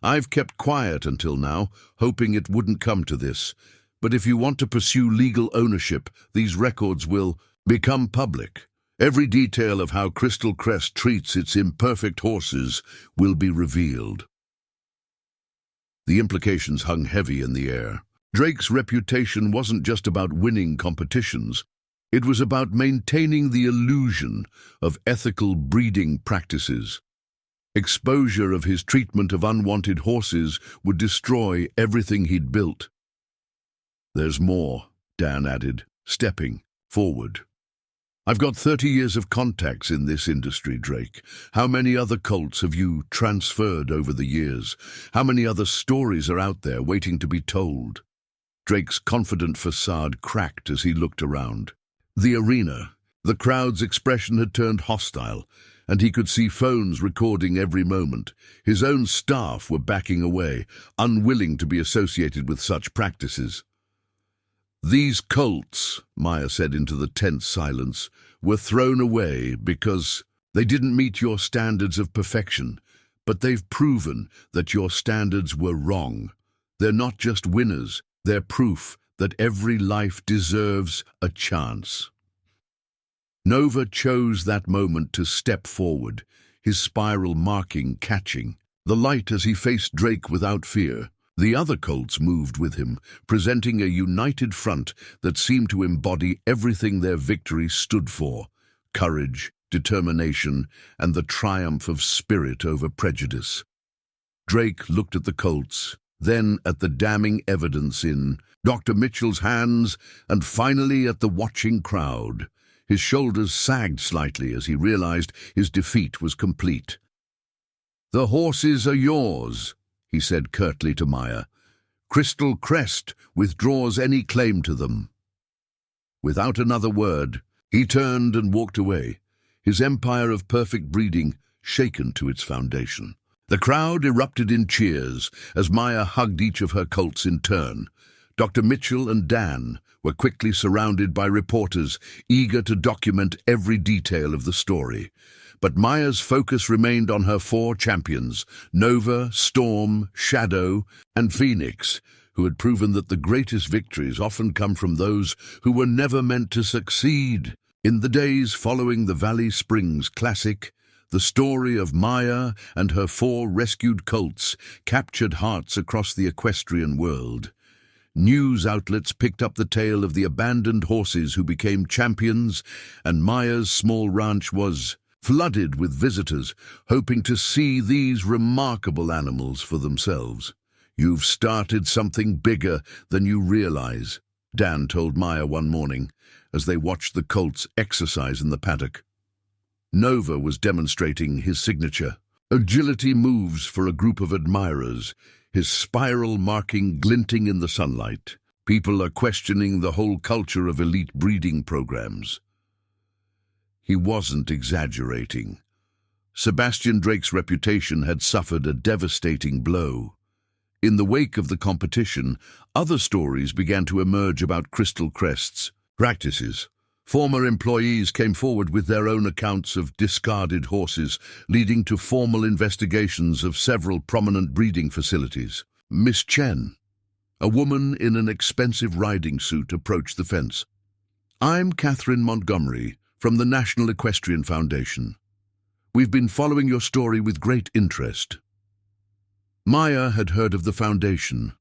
"I've kept quiet until now, hoping it wouldn't come to this. But if you want to pursue legal ownership, these records will become public. Every detail of how Crystal Crest treats its imperfect horses will be revealed." The implications hung heavy in the air. Drake's reputation wasn't just about winning competitions. It was about maintaining the illusion of ethical breeding practices. Exposure of his treatment of unwanted horses would destroy everything he'd built. "There's more," Dan added, stepping forward. "I've got 30 years of contacts in this industry, Drake. How many other colts have you transferred over the years? How many other stories are out there waiting to be told?" Drake's confident facade cracked as he looked around. The arena, the crowd's expression had turned hostile, and he could see phones recording every moment. His own staff were backing away, unwilling to be associated with such practices. "These colts," Maya said into the tense silence, "were thrown away because they didn't meet your standards of perfection, but they've proven that your standards were wrong. They're not just winners, they're proof that every life deserves a chance." Nova chose that moment to step forward, his spiral marking catching the light as he faced Drake without fear. The other colts moved with him, presenting a united front that seemed to embody everything their victory stood for: courage, determination, and the triumph of spirit over prejudice. Drake looked at the colts, then at the damning evidence in Dr. Mitchell's hands, and finally at the watching crowd. His shoulders sagged slightly as he realized his defeat was complete. "The horses are yours," he said curtly to Maya. "Crystal Crest withdraws any claim to them." Without another word, he turned and walked away, his empire of perfect breeding shaken to its foundation. The crowd erupted in cheers as Maya hugged each of her colts in turn. Dr. Mitchell and Dan were quickly surrounded by reporters, eager to document every detail of the story. But Maya's focus remained on her 4 champions, Nova, Storm, Shadow, and Phoenix, who had proven that the greatest victories often come from those who were never meant to succeed. In the days following the Valley Springs Classic, the story of Maya and her 4 rescued colts captured hearts across the equestrian world. News outlets picked up the tale of the abandoned horses who became champions, and Maya's small ranch was flooded with visitors hoping to see these remarkable animals for themselves. "You've started something bigger than you realize," Dan told Maya one morning as they watched the colts exercise in the paddock. Nova was demonstrating his signature agility moves for a group of admirers, his spiral marking glinting in the sunlight. "People are questioning the whole culture of elite breeding programs." He wasn't exaggerating. Sebastian Drake's reputation had suffered a devastating blow. In the wake of the competition, other stories began to emerge about Crystal Crest's practices. Former employees came forward with their own accounts of discarded horses, leading to formal investigations of several prominent breeding facilities. Miss Chen, a woman in an expensive riding suit, approached the fence. "I'm Catherine Montgomery from the National Equestrian Foundation. We've been following your story with great interest." Maya had heard of the foundation.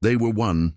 They were one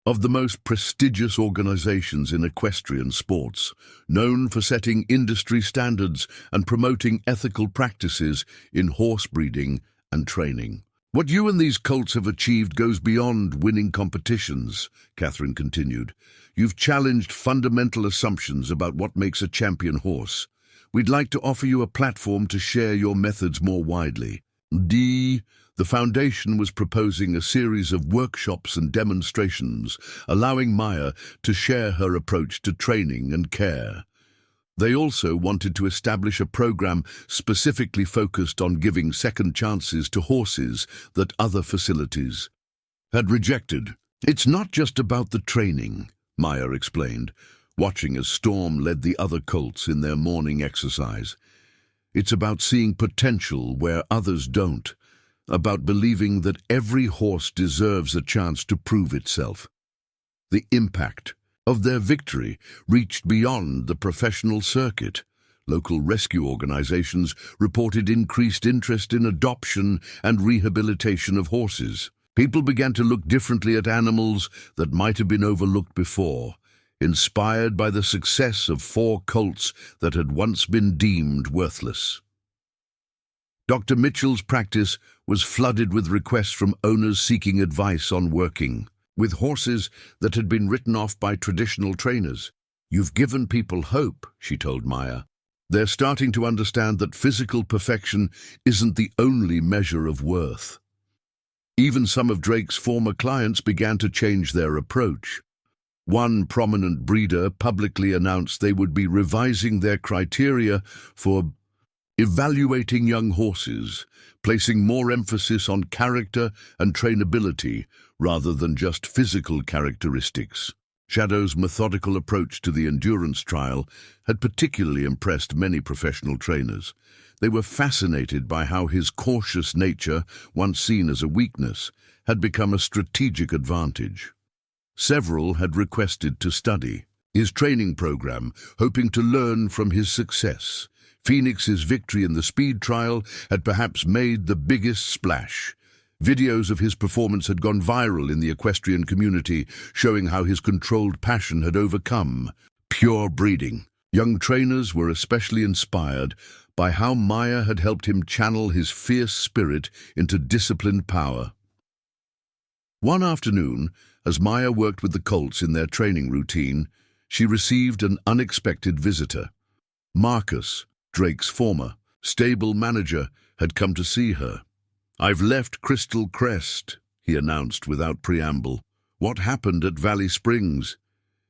of the most prestigious organizations in equestrian sports, known for setting industry standards and promoting ethical practices in horse breeding and training. "What you and these colts have achieved goes beyond winning competitions," Catherine continued. "You've challenged fundamental assumptions about what makes a champion horse. We'd like to offer you a platform to share your methods more widely." The foundation was proposing a series of workshops and demonstrations, allowing Maya to share her approach to training and care. They also wanted to establish a program specifically focused on giving second chances to horses that other facilities had rejected. "It's not just about the training," Maya explained, watching as Storm led the other colts in their morning exercise. "It's about seeing potential where others don't, about believing that every horse deserves a chance to prove itself." The impact of their victory reached beyond the professional circuit. Local rescue organizations reported increased interest in adoption and rehabilitation of horses. People began to look differently at animals that might have been overlooked before, inspired by the success of 4 colts that had once been deemed worthless. Dr. Mitchell's practice was flooded with requests from owners seeking advice on working with horses that had been written off by traditional trainers. "You've given people hope," she told Maya. "They're starting to understand that physical perfection isn't the only measure of worth." Even some of Drake's former clients began to change their approach. One prominent breeder publicly announced they would be revising their criteria for evaluating young horses, placing more emphasis on character and trainability rather than just physical characteristics. Shadow's methodical approach to the endurance trial had particularly impressed many professional trainers. They were fascinated by how his cautious nature, once seen as a weakness, had become a strategic advantage. Several had requested to study his training program, hoping to learn from his success. Phoenix's victory in the speed trial had perhaps made the biggest splash. Videos of his performance had gone viral in the equestrian community, showing how his controlled passion had overcome pure breeding. Young trainers were especially inspired by how Maya had helped him channel his fierce spirit into disciplined power. One afternoon, as Maya worked with the Colts in their training routine, she received an unexpected visitor. Marcus, Drake's former stable manager, had come to see her. "I've left Crystal Crest," he announced without preamble. "What happened at Valley Springs?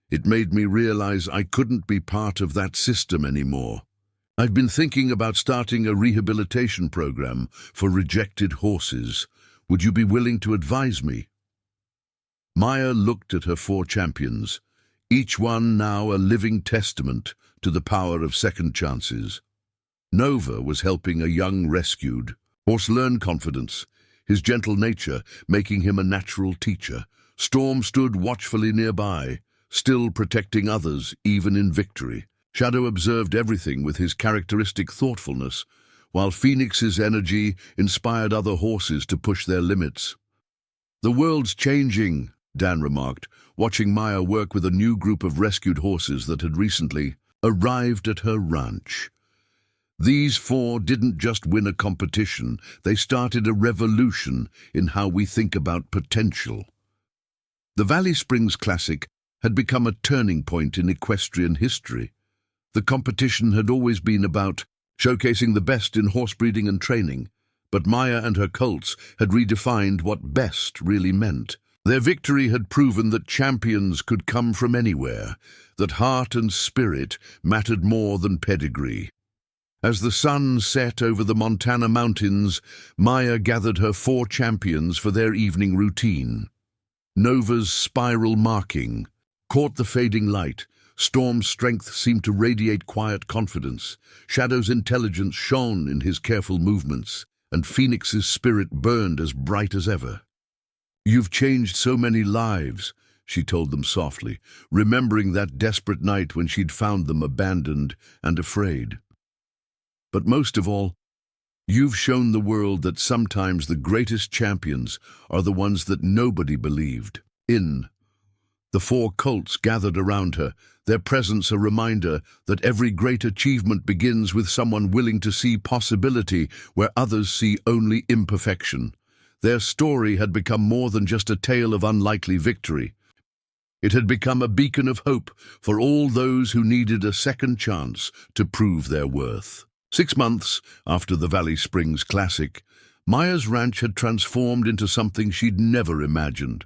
It made me realize I couldn't be part of that system anymore. I've been thinking about starting a rehabilitation program for rejected horses. Would you be willing to advise me?" Maya looked at her 4 champions, each one now a living testament to the power of second chances. Nova was helping a young rescued horse learn confidence, his gentle nature making him a natural teacher. Storm stood watchfully nearby, still protecting others even in victory. Shadow observed everything with his characteristic thoughtfulness, while Phoenix's energy inspired other horses to push their limits. "The world's changing," Dan remarked, watching Maya work with a new group of rescued horses that had recently arrived at her ranch. These 4 didn't just win a competition, they started a revolution in how we think about potential. The Valley Springs Classic had become a turning point in equestrian history. The competition had always been about showcasing the best in horse breeding and training, but Maya and her Colts had redefined what best really meant. Their victory had proven that champions could come from anywhere, that heart and spirit mattered more than pedigree. As the sun set over the Montana mountains, Maya gathered her 4 champions for their evening routine. Nova's spiral marking caught the fading light. Storm's strength seemed to radiate quiet confidence. Shadow's intelligence shone in his careful movements, and Phoenix's spirit burned as bright as ever. "You've changed so many lives," she told them softly, remembering that desperate night when she'd found them abandoned and afraid. "But most of all, you've shown the world that sometimes the greatest champions are the ones that nobody believed in." The 4 Colts gathered around her, their presence a reminder that every great achievement begins with someone willing to see possibility where others see only imperfection. Their story had become more than just a tale of unlikely victory. It had become a beacon of hope for all those who needed a second chance to prove their worth. 6 months after the Valley Springs Classic, Maya's ranch had transformed into something she'd never imagined.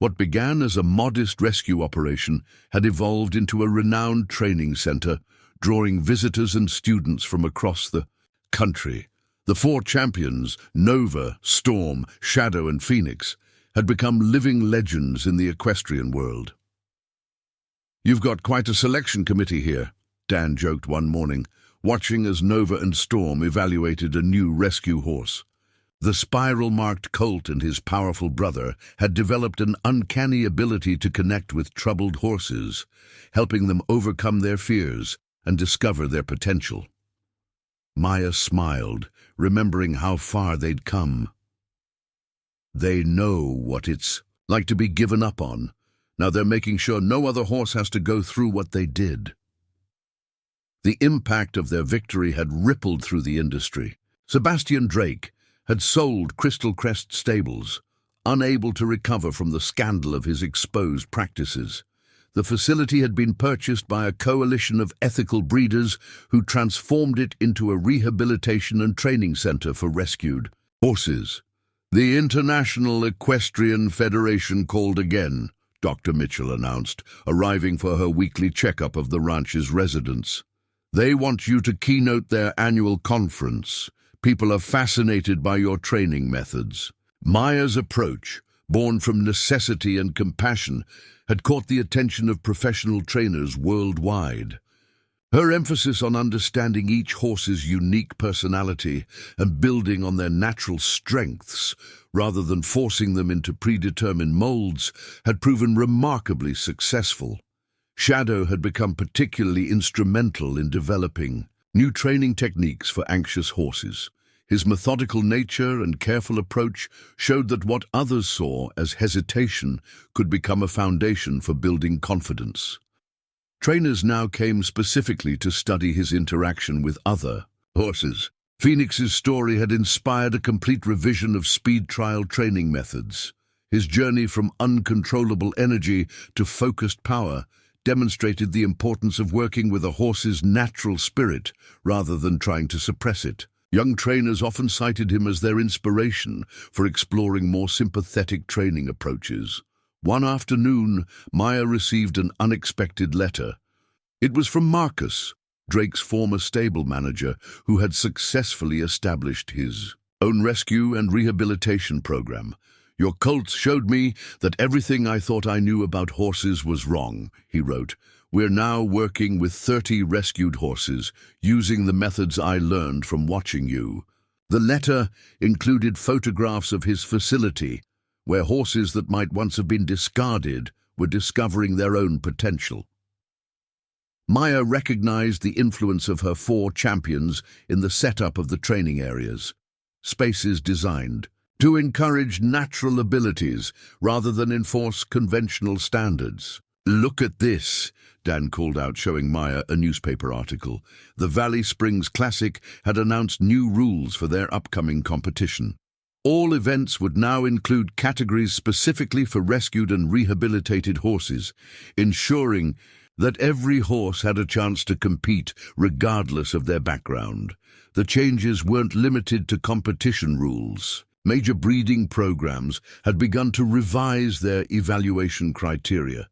What began as a modest rescue operation had evolved into a renowned training center, drawing visitors and students from across the country. The 4 champions, Nova, Storm, Shadow, and Phoenix, had become living legends in the equestrian world. "You've got quite a selection committee here," Dan joked one morning, watching as Nova and Storm evaluated a new rescue horse. The spiral-marked colt and his powerful brother had developed an uncanny ability to connect with troubled horses, helping them overcome their fears and discover their potential. Maya smiled, remembering how far they'd come. They know what it's like to be given up on. Now they're making sure no other horse has to go through what they did. The impact of their victory had rippled through the industry. Sebastian Drake had sold Crystal Crest Stables, unable to recover from the scandal of his exposed practices. The facility had been purchased by a coalition of ethical breeders who transformed it into a rehabilitation and training center for rescued horses. "The International Equestrian Federation called again," Dr. Mitchell announced, arriving for her weekly checkup of the ranch's residents. "They want you to keynote their annual conference. People are fascinated by your training methods." Maya's approach, born from necessity and compassion, had caught the attention of professional trainers worldwide. Her emphasis on understanding each horse's unique personality and building on their natural strengths, rather than forcing them into predetermined molds, had proven remarkably successful. Shadow had become particularly instrumental in developing new training techniques for anxious horses. His methodical nature and careful approach showed that what others saw as hesitation could become a foundation for building confidence. Trainers now came specifically to study his interaction with other horses. Phoenix's story had inspired a complete revision of speed trial training methods. His journey from uncontrollable energy to focused power demonstrated the importance of working with a horse's natural spirit rather than trying to suppress it. Young trainers often cited him as their inspiration for exploring more sympathetic training approaches. One afternoon, Maya received an unexpected letter. It was from Marcus, Drake's former stable manager, who had successfully established his own rescue and rehabilitation program. "Your Colts showed me that everything I thought I knew about horses was wrong," he wrote. "We're now working with 30 rescued horses, using the methods I learned from watching you." The letter included photographs of his facility, where horses that might once have been discarded were discovering their own potential. Maya recognized the influence of her 4 champions in the setup of the training areas, spaces designed to encourage natural abilities rather than enforce conventional standards. "Look at this," Dan called out, showing Maya a newspaper article. The Valley Springs Classic had announced new rules for their upcoming competition. All events would now include categories specifically for rescued and rehabilitated horses, ensuring that every horse had a chance to compete regardless of their background. The changes weren't limited to competition rules. Major breeding programs had begun to revise their evaluation criteria,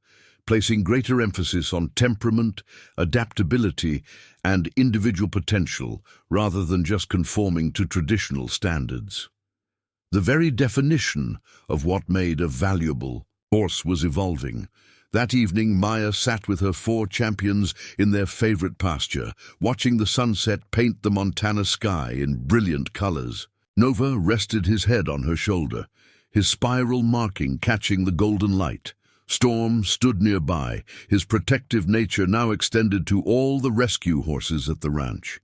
placing greater emphasis on temperament, adaptability, and individual potential, rather than just conforming to traditional standards. The very definition of what made a valuable horse was evolving. That evening, Maya sat with her 4 champions in their favorite pasture, watching the sunset paint the Montana sky in brilliant colors. Nova rested his head on her shoulder, his spiral marking catching the golden light. Storm stood nearby, his protective nature now extended to all the rescue horses at the ranch.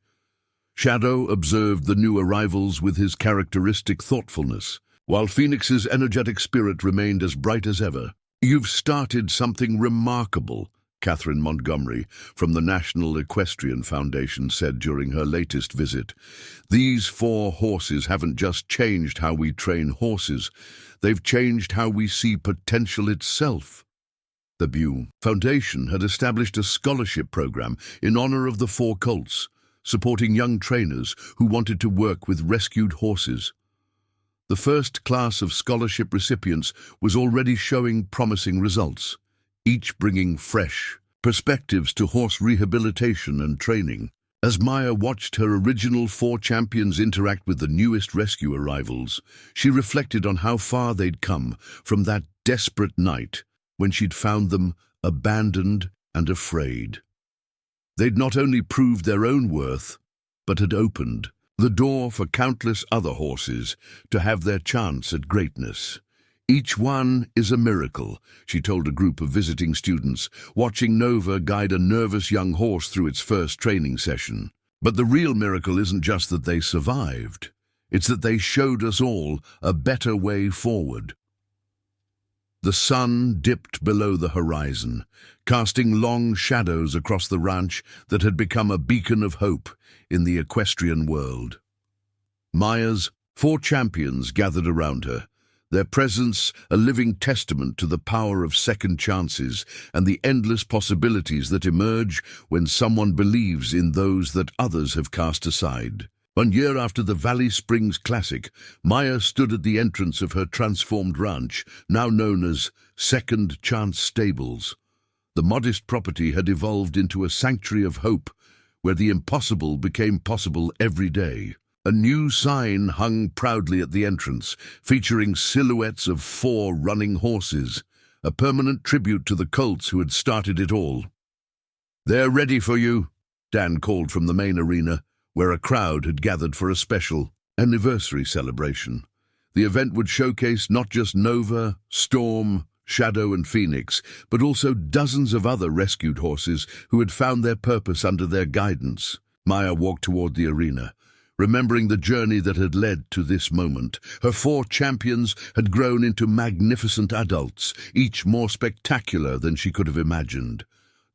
Shadow observed the new arrivals with his characteristic thoughtfulness, while Phoenix's energetic spirit remained as bright as ever. "You've started something remarkable," Catherine Montgomery from the National Equestrian Foundation said during her latest visit. "These 4 horses haven't just changed how we train horses, they've changed how we see potential itself." The Bew Foundation had established a scholarship program in honor of the 4 Colts, supporting young trainers who wanted to work with rescued horses. The first class of scholarship recipients was already showing promising results, each bringing fresh perspectives to horse rehabilitation and training. As Maya watched her original 4 champions interact with the newest rescue arrivals, she reflected on how far they'd come from that desperate night when she'd found them abandoned and afraid. They'd not only proved their own worth, but had opened the door for countless other horses to have their chance at greatness. "Each one is a miracle," she told a group of visiting students, watching Nova guide a nervous young horse through its first training session. "But the real miracle isn't just that they survived. It's that they showed us all a better way forward." The sun dipped below the horizon, casting long shadows across the ranch that had become a beacon of hope in the equestrian world. Maya's 4 champions gathered around her, their presence a living testament to the power of second chances and the endless possibilities that emerge when someone believes in those that others have cast aside. 1 year after the Valley Springs Classic, Maya stood at the entrance of her transformed ranch, now known as Second Chance Stables. The modest property had evolved into a sanctuary of hope, where the impossible became possible every day. A new sign hung proudly at the entrance, featuring silhouettes of 4 running horses, a permanent tribute to the Colts who had started it all. "They're ready for you," Dan called from the main arena, where a crowd had gathered for a special anniversary celebration. The event would showcase not just Nova, Storm, Shadow and Phoenix, but also dozens of other rescued horses who had found their purpose under their guidance. Maya walked toward the arena, remembering the journey that had led to this moment. Her 4 champions had grown into magnificent adults, each more spectacular than she could have imagined.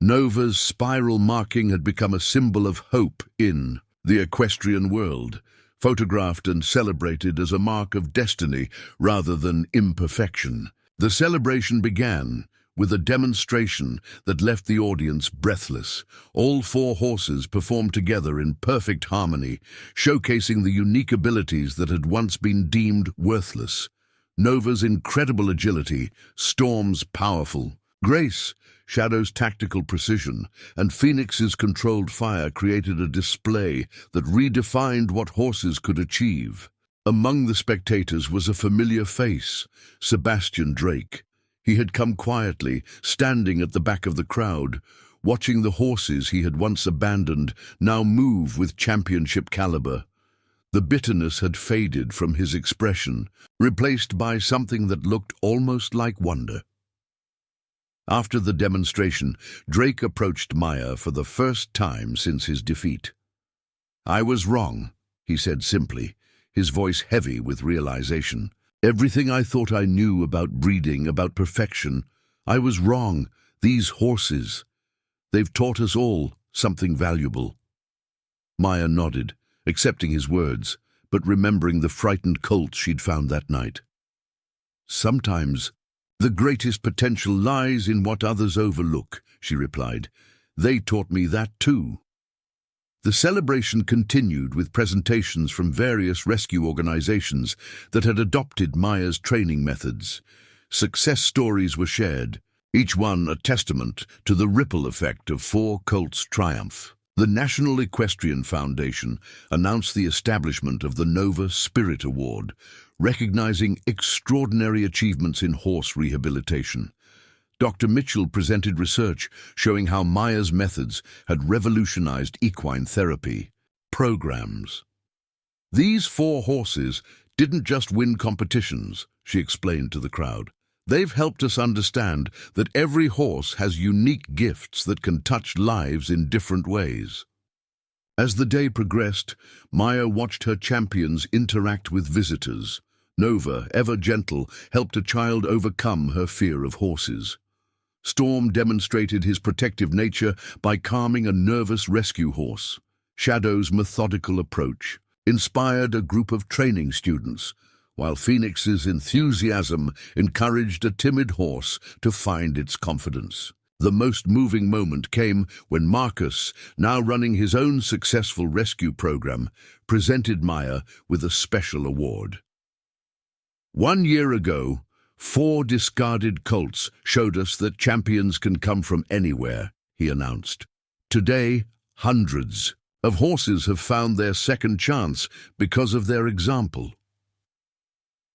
Nova's spiral marking had become a symbol of hope in the equestrian world, photographed and celebrated as a mark of destiny rather than imperfection. The celebration began with a demonstration that left the audience breathless. All 4 horses performed together in perfect harmony, showcasing the unique abilities that had once been deemed worthless. Nova's incredible agility, Storm's powerful grace, Shadow's tactical precision, and Phoenix's controlled fire created a display that redefined what horses could achieve. Among the spectators was a familiar face, Sebastian Drake. He had come quietly, standing at the back of the crowd, watching the horses he had once abandoned now move with championship caliber. The bitterness had faded from his expression, replaced by something that looked almost like wonder. After the demonstration, Drake approached Maya for the first time since his defeat. "I was wrong," he said simply, his voice heavy with realization. "Everything I thought I knew about breeding, about perfection, I was wrong. These horses, they've taught us all something valuable." Maya nodded, accepting his words, but remembering the frightened colts she'd found that night. "Sometimes the greatest potential lies in what others overlook," she replied. "They taught me that too." The celebration continued with presentations from various rescue organizations that had adopted Maya's training methods. Success stories were shared, each one a testament to the ripple effect of 4 Colts' triumph. The National Equestrian Foundation announced the establishment of the Nova Spirit Award, recognizing extraordinary achievements in horse rehabilitation. Dr. Mitchell presented research showing how Maya's methods had revolutionized equine therapy programs. "These 4 horses didn't just win competitions," she explained to the crowd. "They've helped us understand that every horse has unique gifts that can touch lives in different ways." As the day progressed, Maya watched her champions interact with visitors. Nova, ever gentle, helped a child overcome her fear of horses. Storm demonstrated his protective nature by calming a nervous rescue horse. Shadow's methodical approach inspired a group of training students, while Phoenix's enthusiasm encouraged a timid horse to find its confidence. The most moving moment came when Marcus, now running his own successful rescue program, presented Maya with a special award. "1 year ago, 4 discarded colts showed us that champions can come from anywhere," he announced. "Today, hundreds of horses have found their second chance because of their example."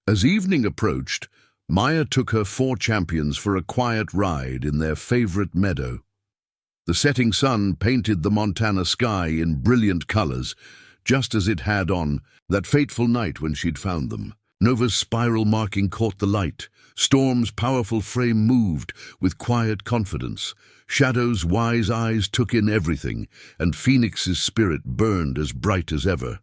As evening approached, Maya took her 4 champions for a quiet ride in their favorite meadow. The setting sun painted the Montana sky in brilliant colors, just as it had on that fateful night when she'd found them. Nova's spiral marking caught the light. Storm's powerful frame moved with quiet confidence. Shadow's wise eyes took in everything, and Phoenix's spirit burned as bright as ever.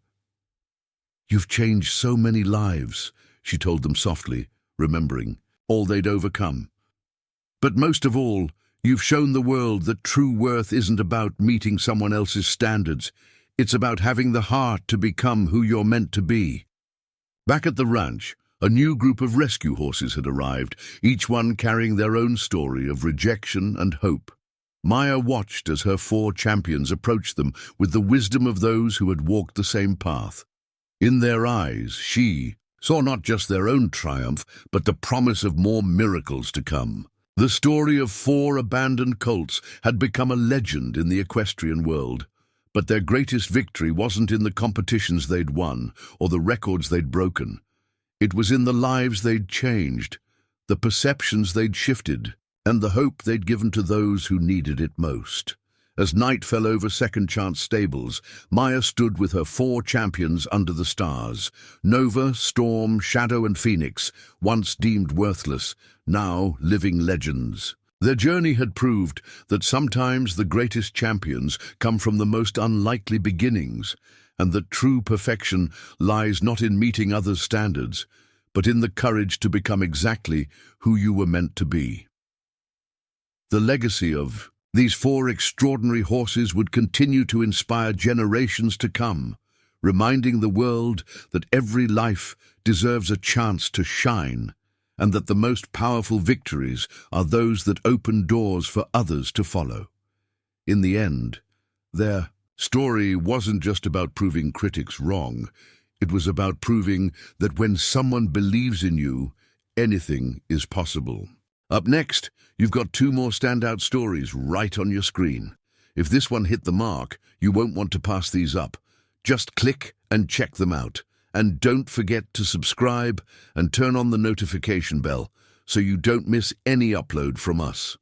"You've changed so many lives," she told them softly, remembering all they'd overcome. "But most of all, you've shown the world that true worth isn't about meeting someone else's standards. It's about having the heart to become who you're meant to be. Back at the ranch, a new group of rescue horses had arrived, each one carrying their own story of rejection and hope. Maya watched as her 4 champions approached them with the wisdom of those who had walked the same path. In their eyes, she saw not just their own triumph, but the promise of more miracles to come. The story of 4 abandoned colts had become a legend in the equestrian world. But their greatest victory wasn't in the competitions they'd won or the records they'd broken. It was in the lives they'd changed, the perceptions they'd shifted, and the hope they'd given to those who needed it most. As night fell over Second Chance Stables, Maya stood with her 4 champions under the stars. Nova, Storm, Shadow and Phoenix, once deemed worthless, now living legends. Their journey had proved that sometimes the greatest champions come from the most unlikely beginnings, and that true perfection lies not in meeting others' standards, but in the courage to become exactly who you were meant to be. The legacy of these 4 extraordinary horses would continue to inspire generations to come, reminding the world that every life deserves a chance to shine, and that the most powerful victories are those that open doors for others to follow. In the end, their story wasn't just about proving critics wrong. It was about proving that when someone believes in you, anything is possible. Up next, you've got 2 more standout stories right on your screen. If this one hit the mark, you won't want to pass these up. Just click and check them out. And don't forget to subscribe and turn on the notification bell so you don't miss any upload from us.